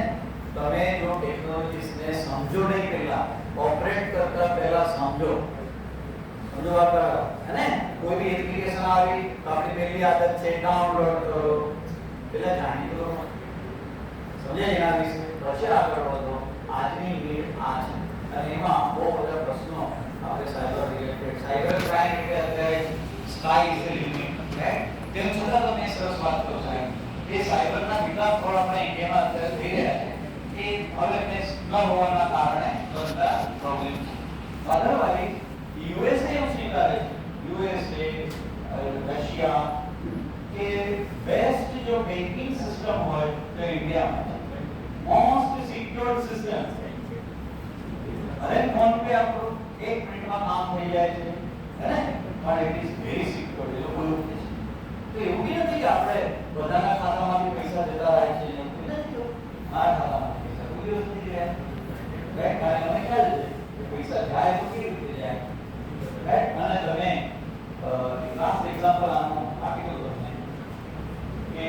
તમે જો ટેકનોલોજીસને સમજો નહીં પહેલા ઓપરેટ કરતા પહેલા સમજો વાત કરાવો અને કોઈ બી એપ્લિકેશન આવી તો આપણી પહેલી આદત છે ડાઉનલોડ કરો પહેલા જાણી લો સમજે એના વિશે પછી આગળ વધો આજની મીટ આ છે અને એમાં બહુ બધા પ્રશ્નો આપણે સાયબર રિલેટેડ સાયબર ક્રાઇમ એટલે અત્યારે sky is the limit right તેમ છતાં તમે સરસ વાત કરો સાહેબ એ સાયબરના વિકાસ થોડા આપણે ઇન્ડિયામાં અત્યારે થઈ રહ્યા છે એ અવેરનેસ ન હોવાના કારણે બધા પ્રોબ્લેમ છે અધરવાઇઝ યુએસએ એવું સ્વીકારે છે યુએસએ રશિયા કે બેસ્ટ જો બેન્કિંગ સિસ્ટમ હોય તો ઇન્ડિયામાં છે મોસ્ટ સિક્યોર્ડ સિસ્ટમ અરે ફોન પે આપણું 1 મિનિટમાં કામ થઈ જાય છે હે પણ ઇટ ઇઝ વેરી સિક્યોર્ડ એ લોકો એવું કહે છે તો એવું બી નથી કે આપણે બધાના ખાતામાંથી પૈસા જતા રહે છે એવું નથી મારા ખાતામાંથી પૈસા કોઈ દિવસ નથી જાય રાઈટ કારણ મને ખ્યાલ છે કે પૈસા જાય તો કેવી રીતે જાય રાઈટ અને તમે લાસ્ટ એક્ઝામ્પલ આનું આપી દઉં તમને કે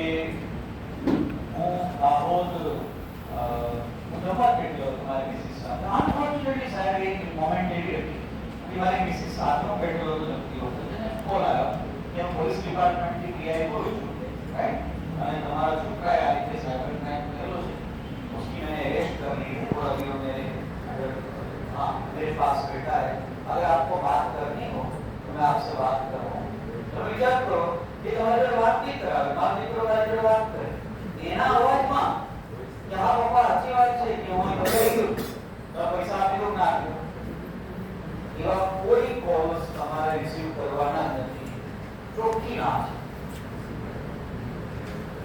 હું દાહોદ હું જમવા બેઠો હતો મારી મિસિસ સાથે અનફોર્ચ્યુનેટલી સાહેબ એક મોમેન્ટ એવી હતી કે મારી મિસિસ સાથનો બેઠો હતો જમતી વખતે કોલ આવ્યો કે હું પોલીસ ડિપાર્ટમેન્ટથી પીઆઈ બોલું છું રાઈટ અને તમારા છોકરાએ આ રીતે સાયબર ક્રાઇમ કરેલો છે उसकी मैंने अरेस्ट कर ली है और अभी वो मेरे हाँ मेरे पास बैठा है अगर आपको बात करनी हो तो मैं आपसे बात कर रहा हूँ तो विचार करो कि तुम्हारे जो बात नहीं करा बात नहीं करो मेरे जो बात करे એના અવાજમાં કે હા પપ્પા સાચી વાત છે કે હું બતાવી ગયું તો પૈસા આપી દઉં ના આપ્યો એવા કોઈ કોલ્સ તમારે રિસીવ કરવાના નથી ચોખ્ખી ના છે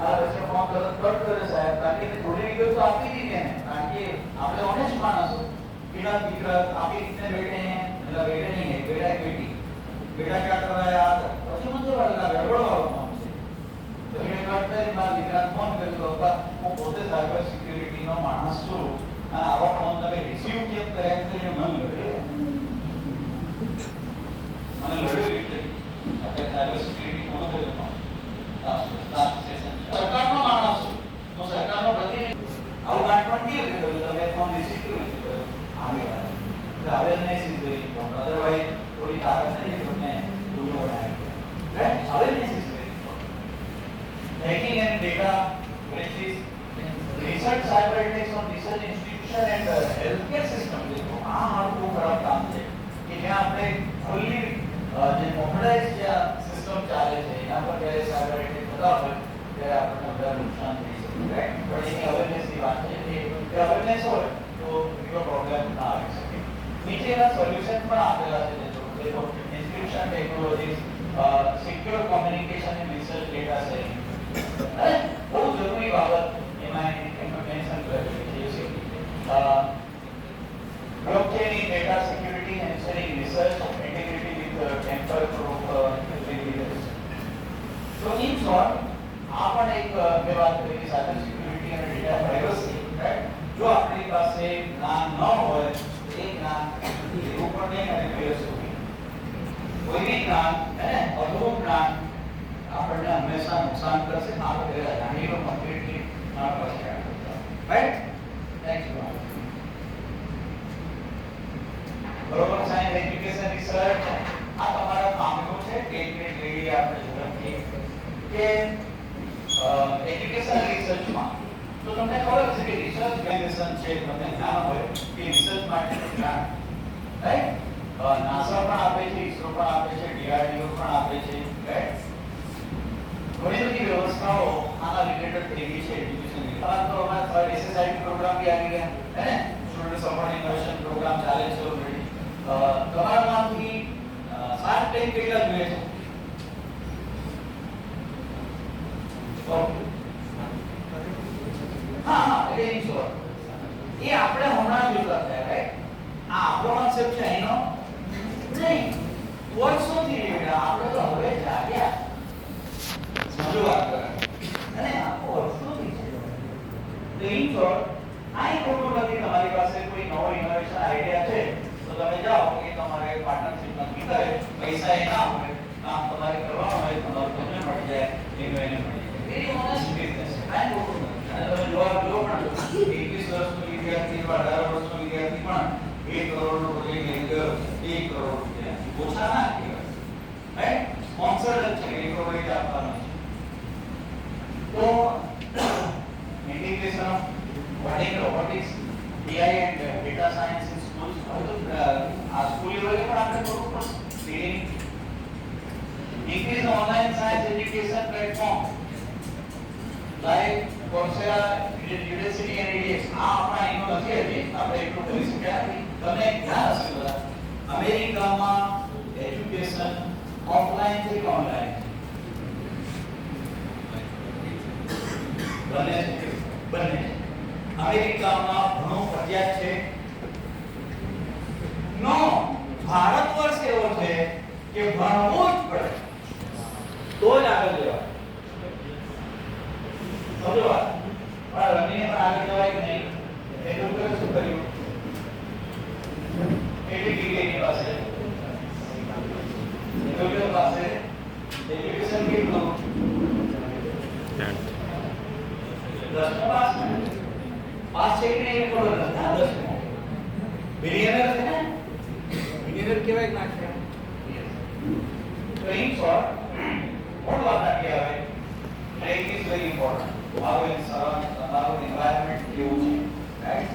આ રસ્તે ફોન કટ કરે સાહેબ કારણ કે થોડી વિગત તો આપી દીધી ને કારણ કે આપણે ઓનેસ્ટ માણસો बिना दिक्कत आप कितने बेटे हैं मतलब बेटे नहीं है बेटा है बेटी बेटा क्या कर रहा है आज પછી મને વાળા ગડબડવાળો કામ છે તો એ કરતે મારા દીકરા ફોન કર્યો તો હું પોતે સાયબર સિક્યુરિટી નો માણસ છું અને આવા ફોન તમે રિસીવ કેમ કર્યા તો એ મન લડે મને લડે એટલે આપણે સાયબર સિક્યુરિટી કોણ કર્યો સરકારનો માણસ છું તો સરકારનો પ્રતિનિધિ આવું ગાંઠવણ કેવી રીતે કર્યું તમે ફોન રિસીવ કેવી રીતે કર્યો आगे awareness is very important otherwise थोड़ी ताकत नहीं है उसमें दूर हो जाएंगे right awareness is very important hacking and data breaches research cyber attacks on research institution and health care system देखो આ હારું ખરાબ કામ છે કે જ્યાં આપણે ફુલ્લી જે મોડલાઇઝ જે સિસ્ટમ ચાલે છે એના પર જ્યારે સાયબર અટેક થતા હોય ત્યારે આપણને બધા નુકસાન થઈ શકે રાઈટ પણ એની અવેરનેસની વાત છે કે અવેરનેસ હોય तो यो प्रॉब्लम ना आ सके नीचे ना सॉल्यूशन पर आपेला છે देखो inscription technologies secure communication and research data sharing अरे बहुत जरूरी बाबत એમાં મેન્શન કરેલી છે blockchain in data security and sharing research integrity with temper proof so in short आपण एक બે વાત કરી કે સાયબર સિક્યુરિટી અને ડેટા પ્રાઇવસી રાઈટ जो अपनी પાસે જ્ઞાન ન હોય એ જ્ઞાન એવું પણ નહીં અને ફિલોસોફી કોઈ બી જ્ઞાન હે અધૂરું જ્ઞાન આપણને હંમેશા નુકસાન કરશે આપણે જાણીલો કમ્પ્લીટલી ના પાસે રાઈટ થેન્ક યુ બરોબર સાયન્સ એજ્યુકેશન રિસર્ચ આ તમારા કામનું છે એક મિનિટ લઈ આપણે ઝડપથી કે એજ્યુકેશન રિસર્ચમાં तो તમને ખબર છે કે રિસર્ચ ઓર્ગેનાઇઝેશન છે તમને જ્ઞાન હોય કે રિસર્ચ માટે જ્ઞાન રાઈટ નાસા પણ આપે છે ઇસરો પણ આપે છે ડીઆરડીઓ પણ આપે છે રાઈટ ઘણી બધી વ્યવસ્થાઓ આના રિલેટેડ થઈ ગઈ છે એજ્યુકેશન તો અમારા એસએસઆઈટી પ્રોગ્રામ બી આવી ગયા હે ને સ્ટુડન્ટ સપોર્ટ ઇનોવેશન પ્રોગ્રામ ચાલે છે ઓલરેડી તમારામાંથી સાત ટેક કેટલા જોઈએ છે ઓકે हाँ हाँ એટલે इन शॉर्ट ये આપણે હમણાં જોતા હતા રાઈટ આ આપણો કોન્સેપ્ટ છે એનો નહીં વર્ષોથી રેડા આપણે તો હવે જાગ્યા સમજો વાત કરે અને આ વર્ષોથી છે તો इन शॉर्ट આ એક ખોટું નથી તમારી પાસે કોઈ નવો ઇનોવેશન આઈડિયા છે તો તમે જાઓ કે તમારે પાર્ટનરશિપ નક્કી કરે પૈસા એ ના હોય કામ તમારે કરવાનું હોય તમારું તમને મળી જાય એને મળી જાય એ ઓનેસ્ટ બિઝનેસ છે કાંઈ ખોટું નથી અને તમે જોવા જો પણ 21 વર્ષનો વિદ્યાર્થી 18 વર્ષનો વિદ્યાર્થી પણ 1 કરોડનો પ્રોજેક્ટ લઈ ગયો 1 કરોડ રૂપિયા ઓછા ના કહેવાય રાઈટ સ્પોન્સર છે એ પ્રોજેક્ટ આપવાનો તો integration of wording robotics AI and data science in schools હવે તો આ સ્કૂલ લેવલે પણ આપણે કરવું પડશે increase online science education platform like Coursera university and EDX આ આપણા એનો નથી હજી આપણે એટલું કરી શક્યા નથી તમને ખ્યાલ હશે બધા અમેરિકામાં એજ્યુકેશન ઓફલાઈન છે કે ઓનલાઈન બંને અમેરિકામાં ઘણું ફરજિયાત છે નો ભારત વર્ષ એવો છે કે ભણવું જ પડે તો જ આગળ જવાય સમજો વાત પણ રમીને પણ આગળ જવાય કે નહીં એ લોકો શું કર્યું કેટલી ડિગ્રી એની પાસે એ લોકો પાસે એજ્યુકેશન કેટલું 10 પાસ છે કે નહીં એ ખબર નથી 10 બિલિયનર છે ને બિલિયનર કેવાય ના કહેવાય તો in short what was that કહેવાય like is very important મારું environment કેવું છે રાઈટ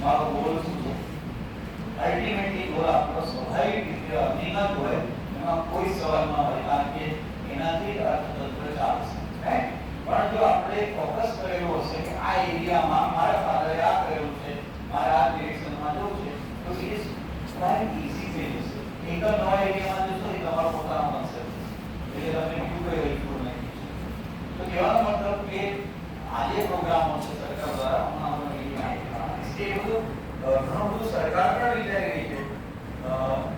મારો ગોલ શું છે અલ્ટિમેટલી ગોલ આપણો સ્વાભાવિક રીતે અનિવાર્ય હોય એમાં કોઈ સવાલ ન હોય કારણ કે એનાથી અર્થતંત્ર ચાલશે રાઈટ પણ જો આપણે ફોકસ કરેલું હશે કે આ એરિયામાં મારા ફાધરે આ કરેલું છે મારે આ ડિરેક્શનમાં જવું છે તો ઇટ ઇઝ ક્વાઇટ ઈઝી થઈ જશે એક નવા એરિયામાં જશો એ તમારો પોતાનો કોન્સેપ્ટ એટલે તમને બીજું કોઈ વહીતું નહીં તો કહેવાનો મતલબ કે આ જે પ્રોગ્રામો છે સરકાર દ્વારા સ્ટેટ ઘણું બધું સરકાર પણ વિચારી રહી છે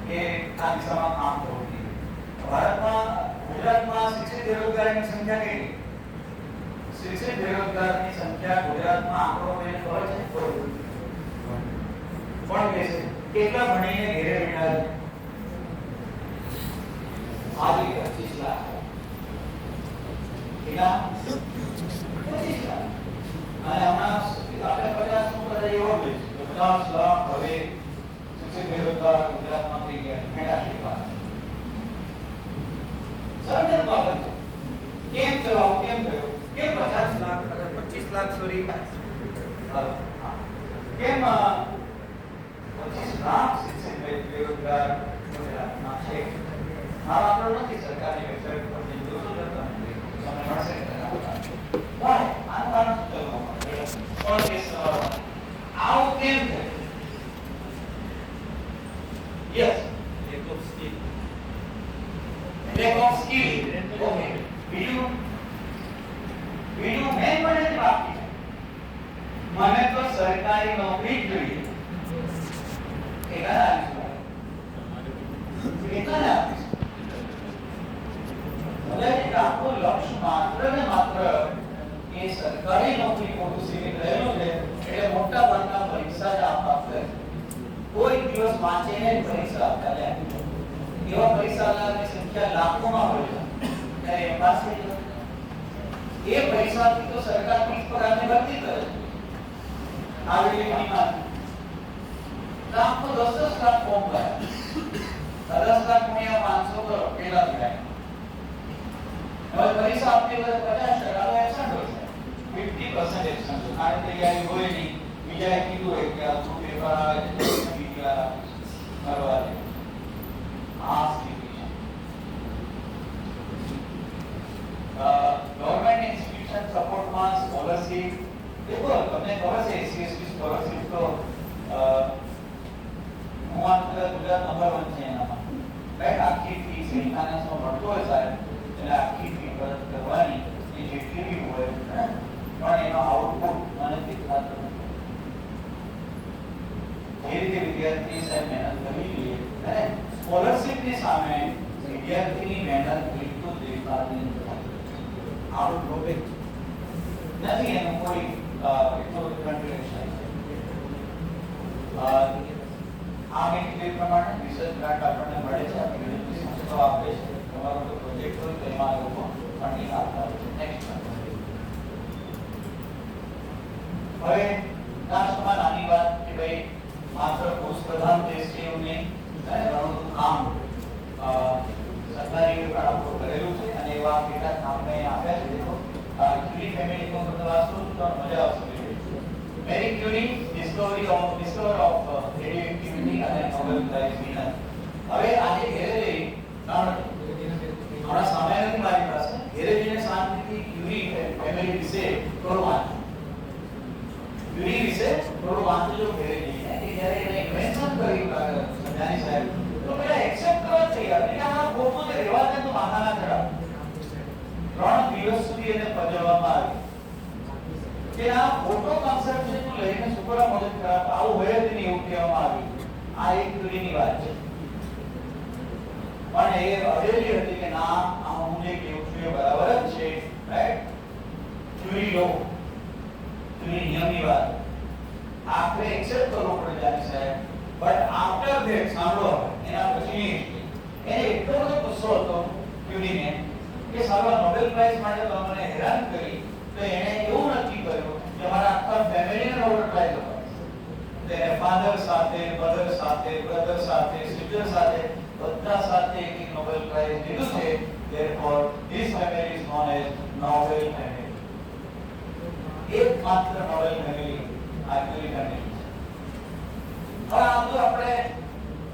કે આ દિશામાં કામ કરવું જોઈએ. ભારતમાં ગુજરાતમાં શિક્ષિત બેરોજગારની સંખ્યા કેટલી? શિક્ષિત બેરોજગારની સંખ્યા ગુજરાતમાં આંકડો મને ખબર છે? કોણ કહે છે? કેટલા ભણીને ઘેરે બેઠા છે? આવી 25 લાખ. કેટલા? 25 લાખ. અને હમણાં આપણે 50 નું બધા એવો છે 50 લાખ હવે શિક્ષિત બેરોજગાર ગુજરાતમાં થઈ ગયા. મેળા શીખવા સરળ બાબત છે. કેમ ચલાવો? કેમ થયો? કેમ 50 લાખ 25 લાખ સોરી કેમ 25 લાખ શિક્ષિત બેરોજગાર ગુજરાતમાં છે? આ આંકડો નથી, સરકારની વેબસાઇટ પર જઈને જોશો તો તમને મળશે. Why? આનું કારણ શું છે? આવું કેમ છે? Yes. Lack of skill. Okay. બીજું મેન મને બાકી છે. મને તો સરકારી નોકરી જ જોઈએ. કેટલા આપીશ? આપણું લક્ષ્ય માત્ર ને માત્ર એ સરકારી નોકરી પૂરતું સીમિત રહેલું છે. એટલે મોટા ભાગના પરીક્ષા જ આપતા કોઈ દિવસ વાંચીને જ પરીક્ષા આપતા લે. એવા પરીક્ષાની સંખ્યા લાખોમાં હોય છે. ત્યારે એ પાસ થઈ જાય. એ પરીક્ષાથી તો સરકાર 30 પગારની ભરતી કરે છે. આવી લીટીમાં લાખ તો 10 લાખ ફોર્મ ભરાય. 10 લાખ ગુણ્યા 500 કરો કેટલા થાય? હવે પરીક્ષા આપતી વખતે 50% એબસન્ટ હોય છે. 50% એબસન્ટ હોય. આ તૈયારી હોય નહીં. બીજાએ કીધું હોય કે આ તું પેપર આવે છે બીજી વાર કરવા દે. આ સ્થિતિ છે. ગવર્નમેન્ટ ઇન્સ્ટિટ્યુશન સપોર્ટમાં સ્કોલરશિપ દેખો તમને ખબર છે એસસી સ્કોલરશિપ તો હું ગુજરાત નંબર 1 છે એનામાં. રાઈટ? આખી ફી ફાઇનાન્સમાં મળતો હોય સાહેબ એટલે આખી ફી પરત કરવાની એ જેટલી બી હોય પણ એનો આઉટપુટ મને દેખાતો નથી. જે રીતે વિદ્યાર્થી સાહેબ મહેનત કરવી જોઈએ અને સ્કોલરશિપની સામે વિદ્યાર્થીની મહેનત બિલકુલ દેખાતી નથી. આઉટપુટ નથી એનું કોઈ એટલો કન્ટ્રીબ્યુશન. આ મેં કીધું પ્રમાણે રિસર્ચ ગ્રાન્ટ આપણને મળે છે. આપણે સંસ્થાઓ આપે છે. તમારો કોઈ પ્રોજેક્ટ હોય તો એમાં લોકો ફંડિંગ આપતા હોય છે. નેક્સ્ટ હવે લાસ્ટમાં નાની વાત કે ભાઈ માત્ર પુરુષ પ્રધાન દેશ છે એવું નહીં. ઘણું બધું કામ સરકારી આપણું કરેલું છે અને એવા કેટલાક કામ મેં આપ્યા છે. દેખો ક્યુરી ફેમિલી કો બધા વાસ્તુ તો મજા આવશે. મેરી ક્યુરી ડિસ્કવર ઓફ રેડિયોએક્ટિવિટી અને નોબેલ પ્રાઇઝ વિનર. હવે આજે ઘેરે જઈ હમણાં સમય નથી મારી પાસે. ઘેરે જઈને શાંતિથી ક્યુરી ફેમિલી વિશે થોડું વાંચો. ક્યુરી વિશે થોડું વાંચજો ઘેરે જઈને. કે જ્યારે એને ઇન્વેન્શન કર્યું સંજાની સાહેબ તો પેલા એક્સેપ્ટ કરવા તૈયાર કે આ ખોટું છે રહેવા દે તો માથા ના ચડાવ. 3 દિવસ સુધી એને પજવવામાં આવી કે આ ખોટો કોન્સેપ્ટ છે તું લઈને સુપરા મદદ કરા. આવું હોય જ નહીં એવું કહેવામાં આવ્યું. આ એક ક્યુરીની વાત છે. પણ એ અડેલી હતી કે ના આ હું જે કેવું છું એ બરાબર જ છે. રાઈટ? ક્યુરી લો ક્યુરી નિયમની વાત આખરે એક્સેપ્ટ કરવો પડે જાની સાહેબ. બટ આફ્ટર ધેટ સાંભળો એના પછી એને એટલો બધો ગુસ્સો હતો ક્યુરીને કે સાલા નોબેલ પ્રાઇઝ માટે તો મને હેરાન કરી તો એને એવું નક્કી કર્યું કે મારા આખા ફેમિલીને નોબેલ પ્રાઇઝ અપાય. તેને ફાધર સાથે મધર સાથે બ્રધર સાથે સિસ્ટર સાથે બધા સાથે એક નોબેલ પ્રાઇઝ દીધું છે. therefore this family is known as Nobel family. એકમાત્ર નોબેલ ફેમિલી આક્યુરી ફેમિલી. હવે આ તો આપણે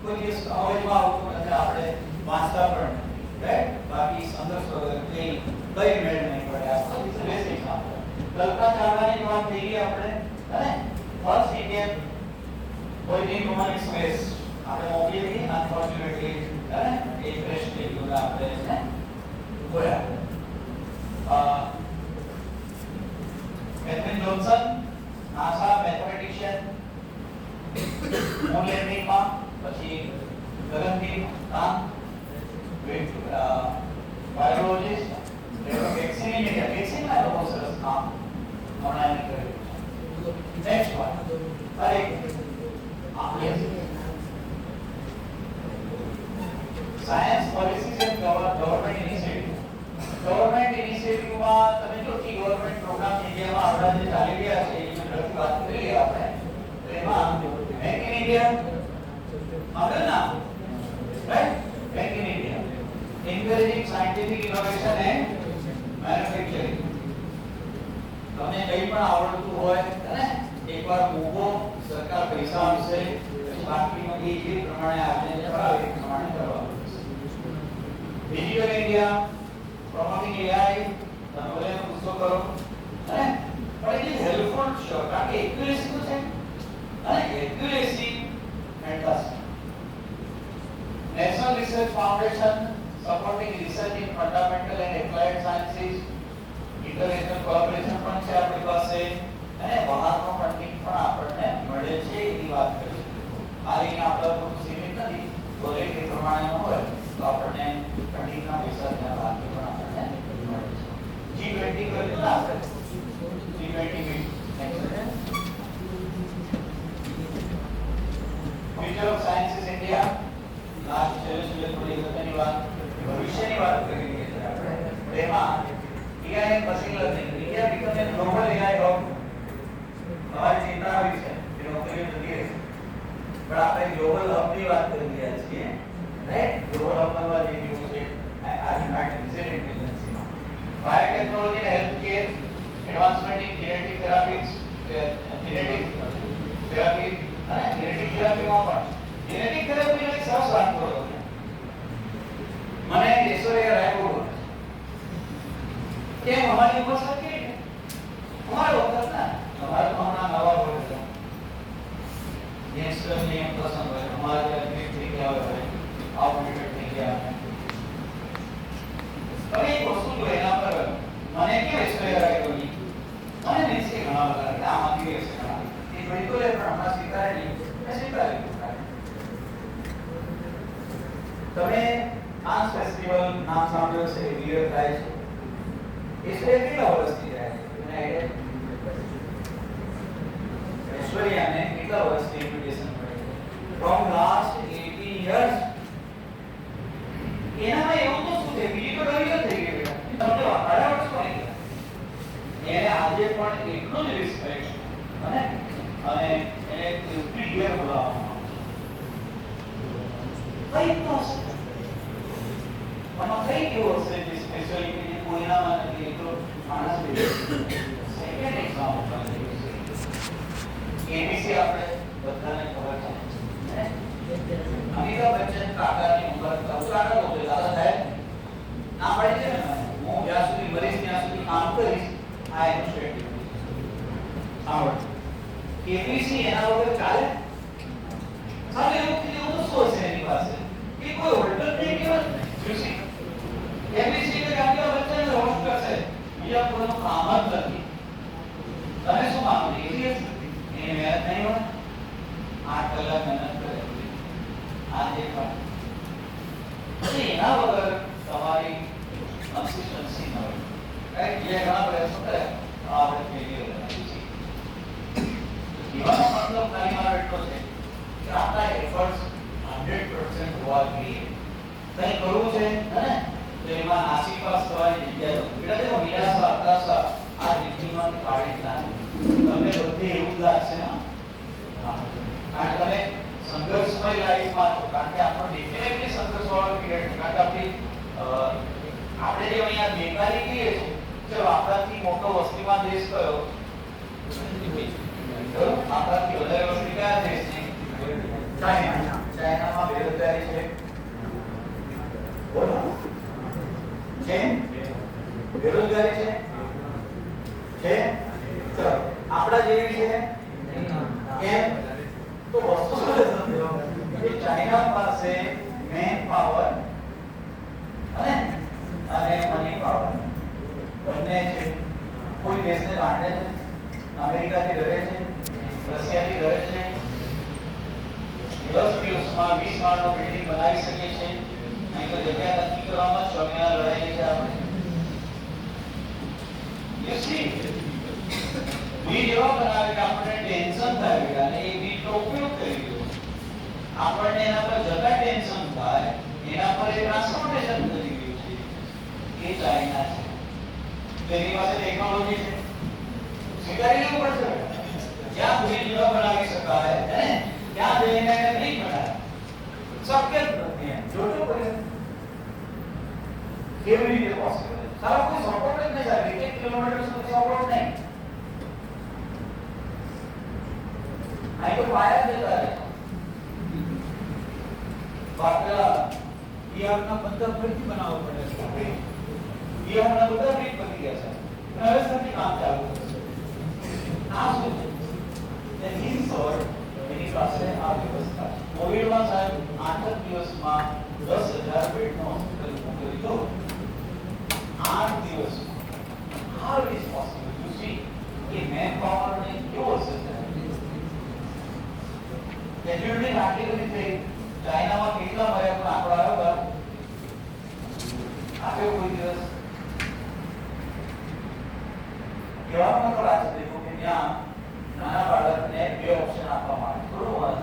કોઈ દિવસ અવયમાં આવતું નથી. આપણે વાંચતા પણ રાઈટ. બાકી સંઘર્ષ વગર કઈ મેળ નહીં પડે. આ તો બેસિક આપણે કલ્પના ચાવલાની વાત થઈ ગઈ આપણે અને ફર્સ્ટ ઇન્ડિયન કોઈ વુમન સ્પેસ આપણે મોકલી હતી. અનફોર્ચ્યુનેટલી અને એ ક્રેશ થઈ ગયું આપણે જોયા. મેથિન જોન્સન નાસા મેથેમેટિશિયન મૂન લેન્ડિંગમાં પછી ગગનથી કામ બાયોલોજીસ્ટ વેક્સિન વેક્સિનમાં તો બહુ સરસ કામ હમણાં કર્યું છે. નેક્સ્ટ વન અરે science policies and government initiative. Government ઇનિશિયેટિવમાં તમે જો કે ગવર્નમેન્ટ પ્રોગ્રામ ઇન્ડિયામાં આપણા જે ચાલી રહ્યા છે એની ઝડપથી વાત કરી આપણે. એમાં મેક ઇન ઇન્ડિયા આપણે ના right make in India encouraging scientific innovation and manufacturing. તમને કંઈ પણ આવડતું હોય અને એકવાર મૂકો સરકાર પૈસા આપશે પછી બાકીમાં જે પ્રમાણે આપણે કરાવે એ પ્રમાણે કરવાનું. ડિજિટલ ઇન્ડિયા promoting AI તમે બોલે પૂછો કરો અને પણ it is helpful sure કારણ કે એક્યુરેસી તો છે અને accuracy fantastic. National Research Foundation supporting research in fundamental and applied sciences. International collaboration પણ છે આપણી પાસે અને બહારનો ફંડિંગ પણ આપણને મળે છે એની વાત કરી. આ રીતે આપણે થોડું સીમિત નથી તો એ પ્રમાણેનો હોય તો આપણને ફંડિંગના પૈસા ત્યાં બાકી પણ આપણને મળે છે. G20 કર્યું ને આપણે G20 meet Future of Sciences India last છે થોડી અગત્યની વાત ભવિષ્યની વાત કરી રહી છે આપણે. તેમાં AI and machine learning India become a global AI hub. हमारी चिंता भी है कि नौकरी जल्दी है पर આપણે ગ્લોબલ હબ ની વાત કરી રહ્યા છીએ રાઈટ. ગ્લોબલ હબ માં જે ન્યૂઝ છે આર્ટિફિશિયલ ઇન્ટેલિજન્સ માં બાયોટેકનોલોજી અને health care advancement in genetic therapies અને જેનેટિક થેરાપીમાં પણ જેનેટિક થેરાપીનો એક સરસ વાત કરો મને ઐશ્વર્યા રાય બોલો કે हमारी उम्र सबकी है हमारे वक्त ना हमारे हमारा नवा बोल रहा यंगस्टर ने पसंद है हमारे आदमी ठीक क्या है आउटडेटेड ठीक क्या है. पर एक वस्तु जो है ना पर મને કે ઐશ્વર્યા રાય બોલી મને નહીં છે ઘણા બધા કે આમાંથી છે ઘણા એ બધી તો લે પણ હમણાં સ્વીકારેલી મેં સ્વીકારેલી. તમે આંસ ફેસ્ટિવલ નામ સાંભળ્યું છે રિયર થાય છે इसलिए કેટલા વર્ષથી જાય છે મને આઈડિયા ઐશ્વર્યાને કેટલા વર્ષથી ઇન્વિટેશન મળે છે ફ્રોમ લાસ્ટ 80 યર્સ. એનામાં એવું તો શું છે બીજી તો નવી થઈ ગઈ બેટા તમને 18 વર્ષ કોને એને આજે પણ એટલું જ રિસ્પેક્ટ અને એને એટલી કેર બોલાવવામાં કઈ તો આમાં કઈ કેવું હશે જે સ્પેશિયલી કે કોઈનામાં નથી એટલો માણસ સેકન્ડ એક્ઝામ્પલ એબીસી આપણે બધાને ખબર છે અમિતાભ બચ્ચન કાકાની ઉંમર કાકા લોકો દાદા સાહેબ ના પડી છે ને હું જ્યાં સુધી મરીશ ત્યાં સુધી કામ કરીશ આ એનું સ્ટેટમેન્ટ સાંભળ એબીસી એના વગર ચાલે ચાલે એવું તો શું હશે એની પાસે કે કોઈ ઓલ્ટરનેટિવ નથી. એબીસી એટલે અમિતાભ બચ્ચન રોસ્ટ કરશે બીજા કોઈનું કામ જ નથી. તમે શું માનો એની મહેનત નહીં હોય 8 કલાક મહેનત કરે આજે પણ એના વગર તમારી કન્સિસ્ટન્સી ન હોય રાઈટ. જે ઘણા પ્રયત્નો કરે આપણે ફેલિયર બનાવીએ છીએ. એવાનો મતલબ ખાલી મારો એટલો છે કે આપણા એફર્ટ્સ 100% હોવા જોઈએ. કંઈ કરવું છે ને તો એમાં નાસીપાસ થવાની જગ્યા એટલે કે નિરાશા હતાશા આ જિંદગીમાંથી કાઢી નાખી. તમને બધે એવું જ લાગશે ને કારણ તમે સંઘર્ષમય લાઈફમાં છો કારણ કે આપણો ડેફિનેટલી સંઘર્ષવાળો પીરિયડ છે. કારણ કે આપણે જે અહીંયા બેકારી કહીએ છીએ ચલો આપણાથી મોટો વસ્તીમાં દેશ કયો આપણાથી વધારે વસ્તી કયા દેશની ચાઇના. ચાઇનામાં બેરોજગારી છે બોલો છે બેરોજગારી છે ચલો આપણા જેવી છે કેમ તો વસ્તુ શું છે ચાઇના પાસે મેન પાવર અને મની પાવર બંને છે. કોઈ દેશને કાઢે છે અમેરિકાથી ડરે છે રશિયાથી ડરે છે વર્ષમાં 20 માળનો બિલ્ડિંગ બનાવી શકીએ છીએ. અહીં તો જગ્યા નક્કી કરવામાં સ્વામિનારાયણ લડાઈ છે આપણે. You see, બીજ એવા બનાવે કે આપણને ટેન્શન થાય અને એ બીજનો ઉપયોગ કરી દો. આપણને એના પર જતા ટેન્શન થાય, એના પર એ ટ્રાન્સફોર્મેશન કરી ગયું છે. એ ચાઇના છે. તેની પાસે ટેકનોલોજી છે. સ્વીકારી લેવું પડશે. જ્યાં બીજ ન બનાવી શકાય હે ત્યાં જઈને બીજ બનાવે. શક્ય જ નથી. જોજો પડે કેવી રીતે પોસિબલ છે. સારા કોઈ સપોર્ટ જ નહીં થાય. 1 કિલોમીટર સુધી સપોર્ટ નહીં. અહીં તો પાયા જતા રહે. બિહારના બધા ફરીથી બનાવવા પડે છે. બિહારના બધા બ્રિજ બની ગયા છે. હવે સૌથી કામ ચાલુ થશે. આ શું છે? The resort એની પાસે આ વ્યવસ્થા છે. કોવિડમાં સાહેબ 8 દિવસમાં 10,000 બેડનો હોસ્પિટલ ઊભું કરી દો. 8 દિવસમાં. How it is possible? You see, A man power ને કેવો અસર થાય? કેજ્યુઅલિટી આટલી બધી થઈ. ચાઇનામાં કેટલા મર્યા પણ આંકડો આવ્યો બા? આવ્યો કોઈ દિવસ? કહેવામાં તો રાજ દેખો કે ત્યાં નાના બાળકને 2 ઓપ્શન આપવામાં આવે. બરોબર?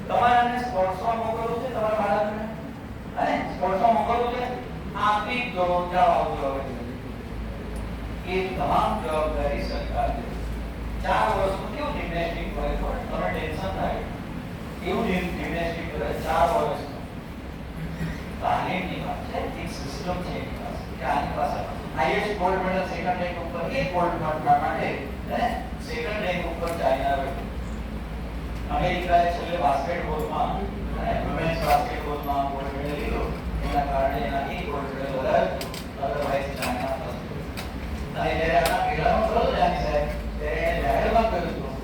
તમારે સ્પોર્ટ્સમાં મોકલવું છે તમારા બાળકને? અને સ્પોર્ટ્સમાં મોકલવું છે? આપી દો, જાઓ આવજો હવે. એ તમામ જવાબદારી સરકાર લે. 4 વર્ષનું કેવું જિમ્નેસ્ટિક હોય તો તમે ટેન્શન થાય. એવું જિમ્નેસ્ટિક કરે 4 વર્ષનું. તાલીમની વાત છે, એક સિસ્ટમ છે એની પાસે. કે આની પાસે highest gold medal second rank ઉપર એક ગોલ્ડ મેડલ માટે સેકન્ડ રેન્ક ઉપર ચાઇના રહ્યું. અમેરિકાએ છેલ્લે બાસ્કેટબોલમાં અને વુમેન્સ બાસ્કેટબોલમાં ગોલ્ડ મેડલ લીધો. એના કારણે એના એક ગોલ્ડ મેડલ વધારે. અદરવાઇઝ ચાઇના અને જ્યારે આના પહેલાનો થયો જાની સાહેબ ત્યારે એને જાહેરમાં કહ્યું હતું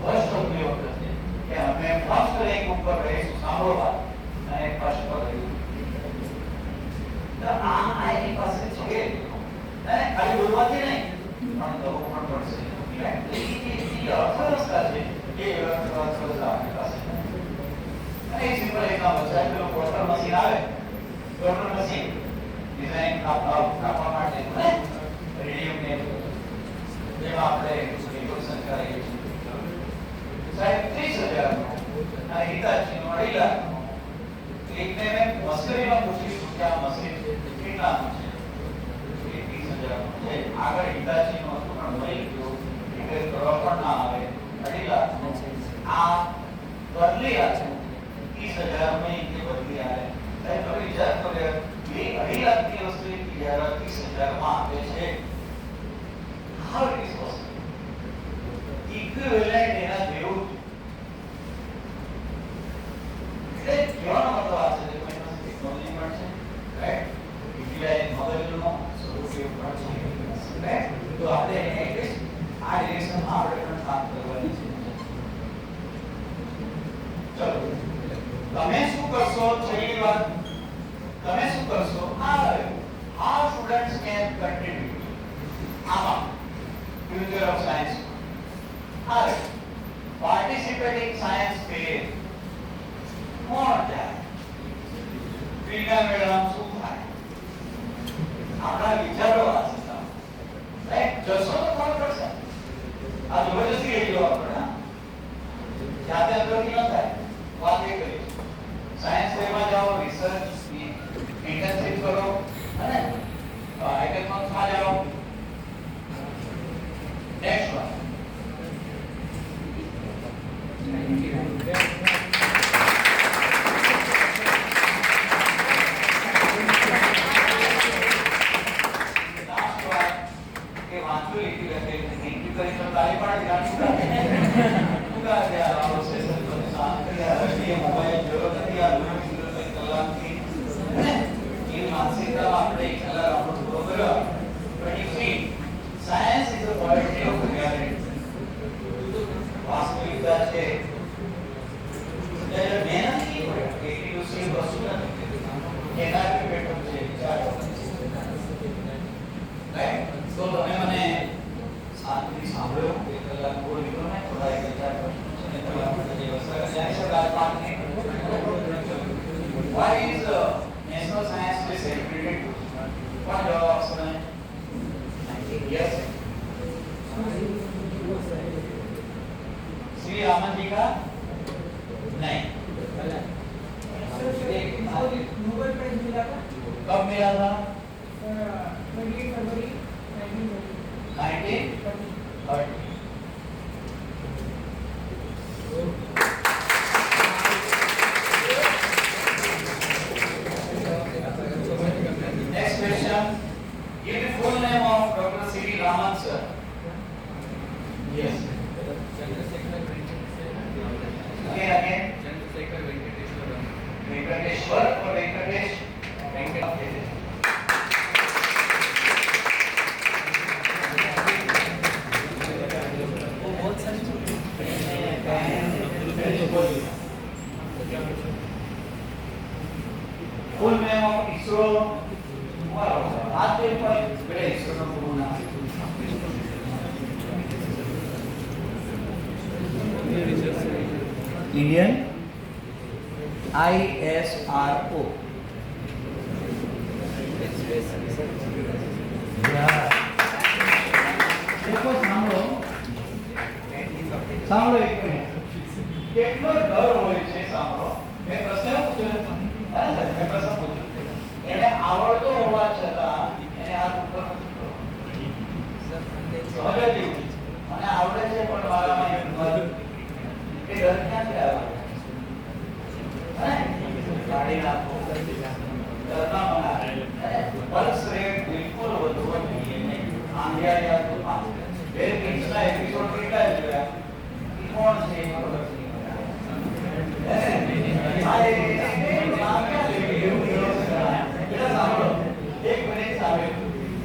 ફર્સ્ટ ઓફ ધી વખતે કે અમે ફર્સ્ટ રેન્ક ઉપર રહીશું. સાંભળો વાત. અને ફર્સ્ટ પર રહ્યું. તો આ એની પાસે છે. અને ખાલી બોલવાથી નહીં પણ કરવું પણ પડશે. એ અર્થવ્યવસ્થા છે. એ અર્થવ્યવસ્થા આપણી પાસે. અને એક સિમ્પલ એક્ઝામ્પલ છે. પેલો વોટર મશીન આવે. વોટર મશીન ડિઝાઇન આપવા માટે રેડિયમ ને જેમાં આપણે રિવોલ્યુશન કરાવીએ છીએ. સાહેબ 30,000 અને હિતાચીનો 2.5 લાખ. એકને મેં મસ્કરીમાં પૂછ્યું કે આ મશીન કેટલાનું છે? એ 30,000 છે. આગળ હિતાચીનો હતું પણ મળી ગયો. રિપેર કરવા પણ ના આવે. 2.5 લાખ. આ બદલી આ 30,000 માં કે બદલી આવે. સાહેબ તમે વિચાર કરો 2.5 લાખની વસ્તુ 30,000 માં આપે છે. How it is possible? Equivalent એના જેવું એટલે કહેવાનો મતલબ આ છે કે કોઈ પાસે ટેકનોલોજી પણ છે, રાઈટ? યુટિલાઇઝ મોડેલનો સદુપયોગ પણ છે, રાઈટ? તો આપણે એટલીસ્ટ આ ડિરેક્શનમાં આપણે પણ કામ કરવાની છે. ચલો તમે શું કરશો? છેલ્લી વાત તમે શું કરશો? how students can contribute આમાં future of science. Participating science fair. કોણ જાય? ફ્રીના મેળામાં શું થાય? આપણા વિચારો આ છે. રાઈટ? જશો તો કોણ કરશે? આ જબરજસ્તી રહી ગયો આપણે. જાતે અંદરથી ન થાય. વાત એ કરી સાયન્સ ફેરમાં જાઓ, રિસર્ચ ઇન્ટર્નશિપ કરો અને હેકેથોન્સમાં જાઓ. Next one. Last one. કે વાંચો લીધી લખે થેન્ક યુ કરી તો તાળી પાડી ગાડી ઉગા ગયા આવો સેશન તો શાંત કર્યા એ મોબાઈલ જરૂર નથી. આ દૂર કલાકથી એ માનસિકતા આપણે કલાક આપણો પૂરો કર્યો. 23 Science is a poetry of reality. વાસ્તવિકતા છે. એટલે મહેનત નહીં પડે. એટલી દૂસરી વસ્તુ નથી. એના બી બેઠો છે વિચારો. રાઈટ? તો તમે મને શાંતિથી સાંભળ્યો. 1 કલાક બોલ લીધો ને થોડા 1-4 પ્રશ્નો છે ને કલાક માટે વ્યવસ્થા કરી. 5 મિનિટ नहीं। कब मिला था? 1930। Next question. Give the full name of Dr. C.V. Raman, sir. Yes. Again. Venkateshwar or Venkatesh? Venkatesh. Full name of ISRO. हाथ के ऊपर बड़े ISRO का पूर्ण नाम। Indian ISRO. देखो સાંભળો એક મિનિટ કેટલો ડર હોય છે સાંભળો મેં પ્રશ્ન પૂછ્યો મેં પ્રશ્ન પૂછ્યો એને આવડતો હોવા છતાં એને હાથ ઉપર સમજે દીધું મને આવડે છે પણ મારામાં હિંમત એ ડર ક્યાંથી આવે કાઢી નાખો ડરના મના પલ્સ રેટ બિલકુલ વધવો જોઈએ આંધિયા યા તો બે કિંચના એપિસોડ કેટલા જોયા કોણ છે એક મિનિટ સામે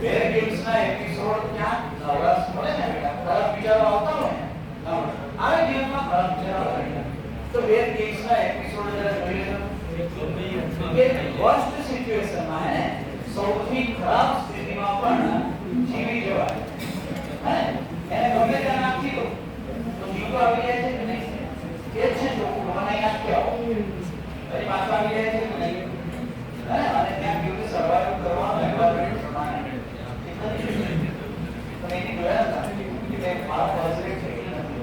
બે કિંચના એપિસોડ ક્યાં નવરાશ મળે ને બેટા ખરાબ વિચારો આવતા હોય ને આવે જીવનમાં ખરાબ વિચારો આવે તો બે કિંચના એપિસોડ જરા જોઈ લેજો કે વર્સ્ટ સિચ્યુએશનમાં હે ને સૌથી ખરાબ સ્થિતિમાં પણ જીવી જવાય હે એને ગમે ત્યાં નાખી દો તો જીવ આવી જાય છે કે નહીં એ છે જો મને નાખી આવો પછી પાછા આવી જાય છે કે નહીં હે અને ત્યાં કેવી સર્વાઈવ કરવાનો એન્વાયરમેન્ટ પ્રમાણે તો એની જોયા હતા કે મારા પોઝિટિવ થઈ નથી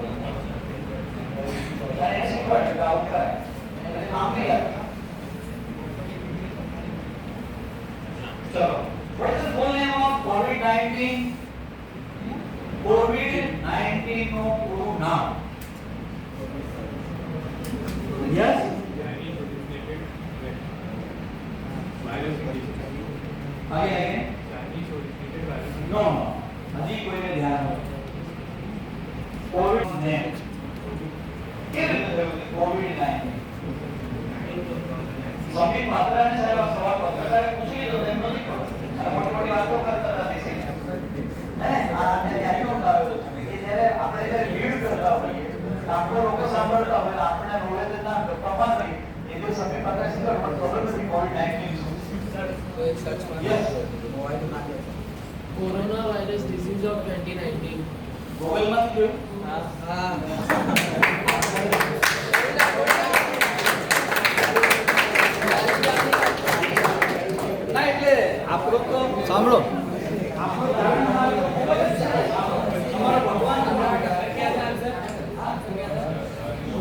અને શીખવાડે કે આવું કરાય એટલે કામ નહીં આવે. So, what is the full name of COVID-19? COVID-19 નો પૂરું નામ. Yes? Again? No. હજી કોઈને ધ્યાન નથી. COVID name. કેવી રીતે થયું COVID-19? સ્વામી પાત્રાને સાહેબ આ સવાલ પત્રકારે પૂછી લીધો તેમ નથી ખબર અને મોટી મોટી વાતો કરતા હતા બેસીને હે આ ધ્યાન આવ્યો છે કે જ્યારે આપણે જ્યારે લીડ કરતા હોઈએ આપણે લોકો સાંભળતા હોય આપણે નોલેજ ના ગપ્પામાં થઈ એ જો સ્વામી પાત્રા સિંગર પણ ખબર નથી COVID-19 શું तो एक सर्च मार Yes. Corona virus disease of 2019 Google માં જોયું हाँ ના એટલે આપણો તો સાંભળો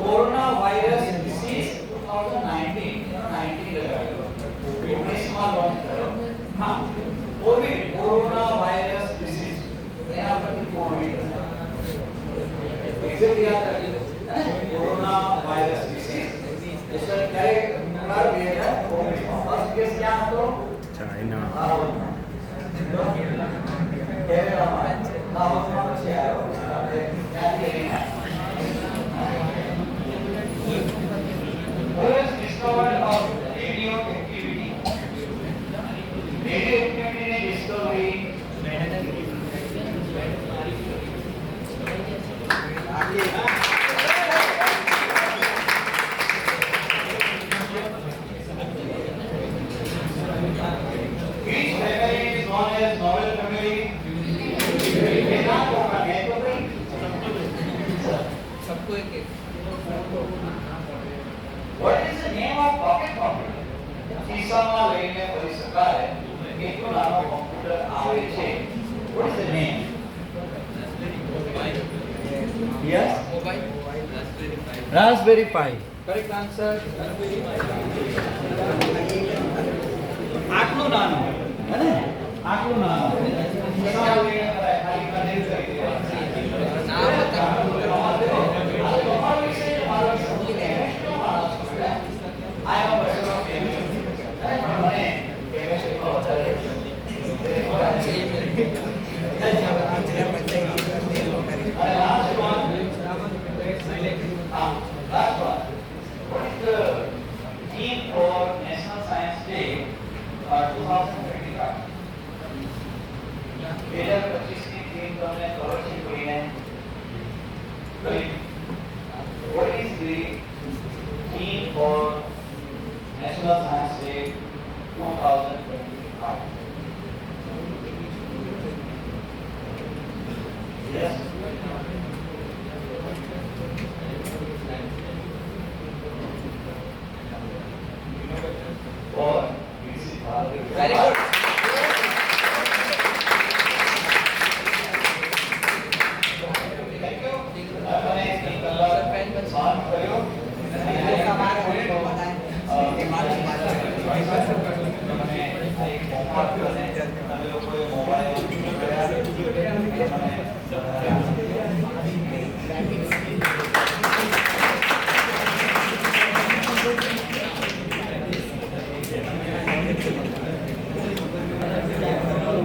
કોરોના વાયરસ ડિસીઝ 2019 માં લોન્ચ થયો હા કોવિડ કોરોના વાયરસ ડિસીઝ એના પરથી કોવિડ એક્ઝેક્ટ યાદ રાખજો કોરોના વાયરસ ડિસીઝ એટલે ક્યારે કરાર બેટા કોવિડ ફર્સ્ટ કેસ ક્યાં હતો ચાઇના કેરેલામાં દાહોદમાં પછી આવ્યો આપણે ત્યાંથી was discovered of radioactivity. Radioactivity discovery. Which family is known as Nobel family? सबको एक एक What is the name of pocket computer? ખિસ્સામાં લઈને ફરી શકાય એટલો નાનો કોમ્પ્યુટર આવે છે. What is the name? Yes? Mobile Raspberry Pi. Correct answer આટલું નાનું હે ને આટલું નાનું Last one. What is the theme for National Science Day 2025? 2025 की थीम तुमने कवर की कोई है? What is the theme for National Science Day 2025? Yes. Or very good. Thank you. आपने एक कलर ऑन करो। एक होमवर्क करने, हम लोग को मोबाइल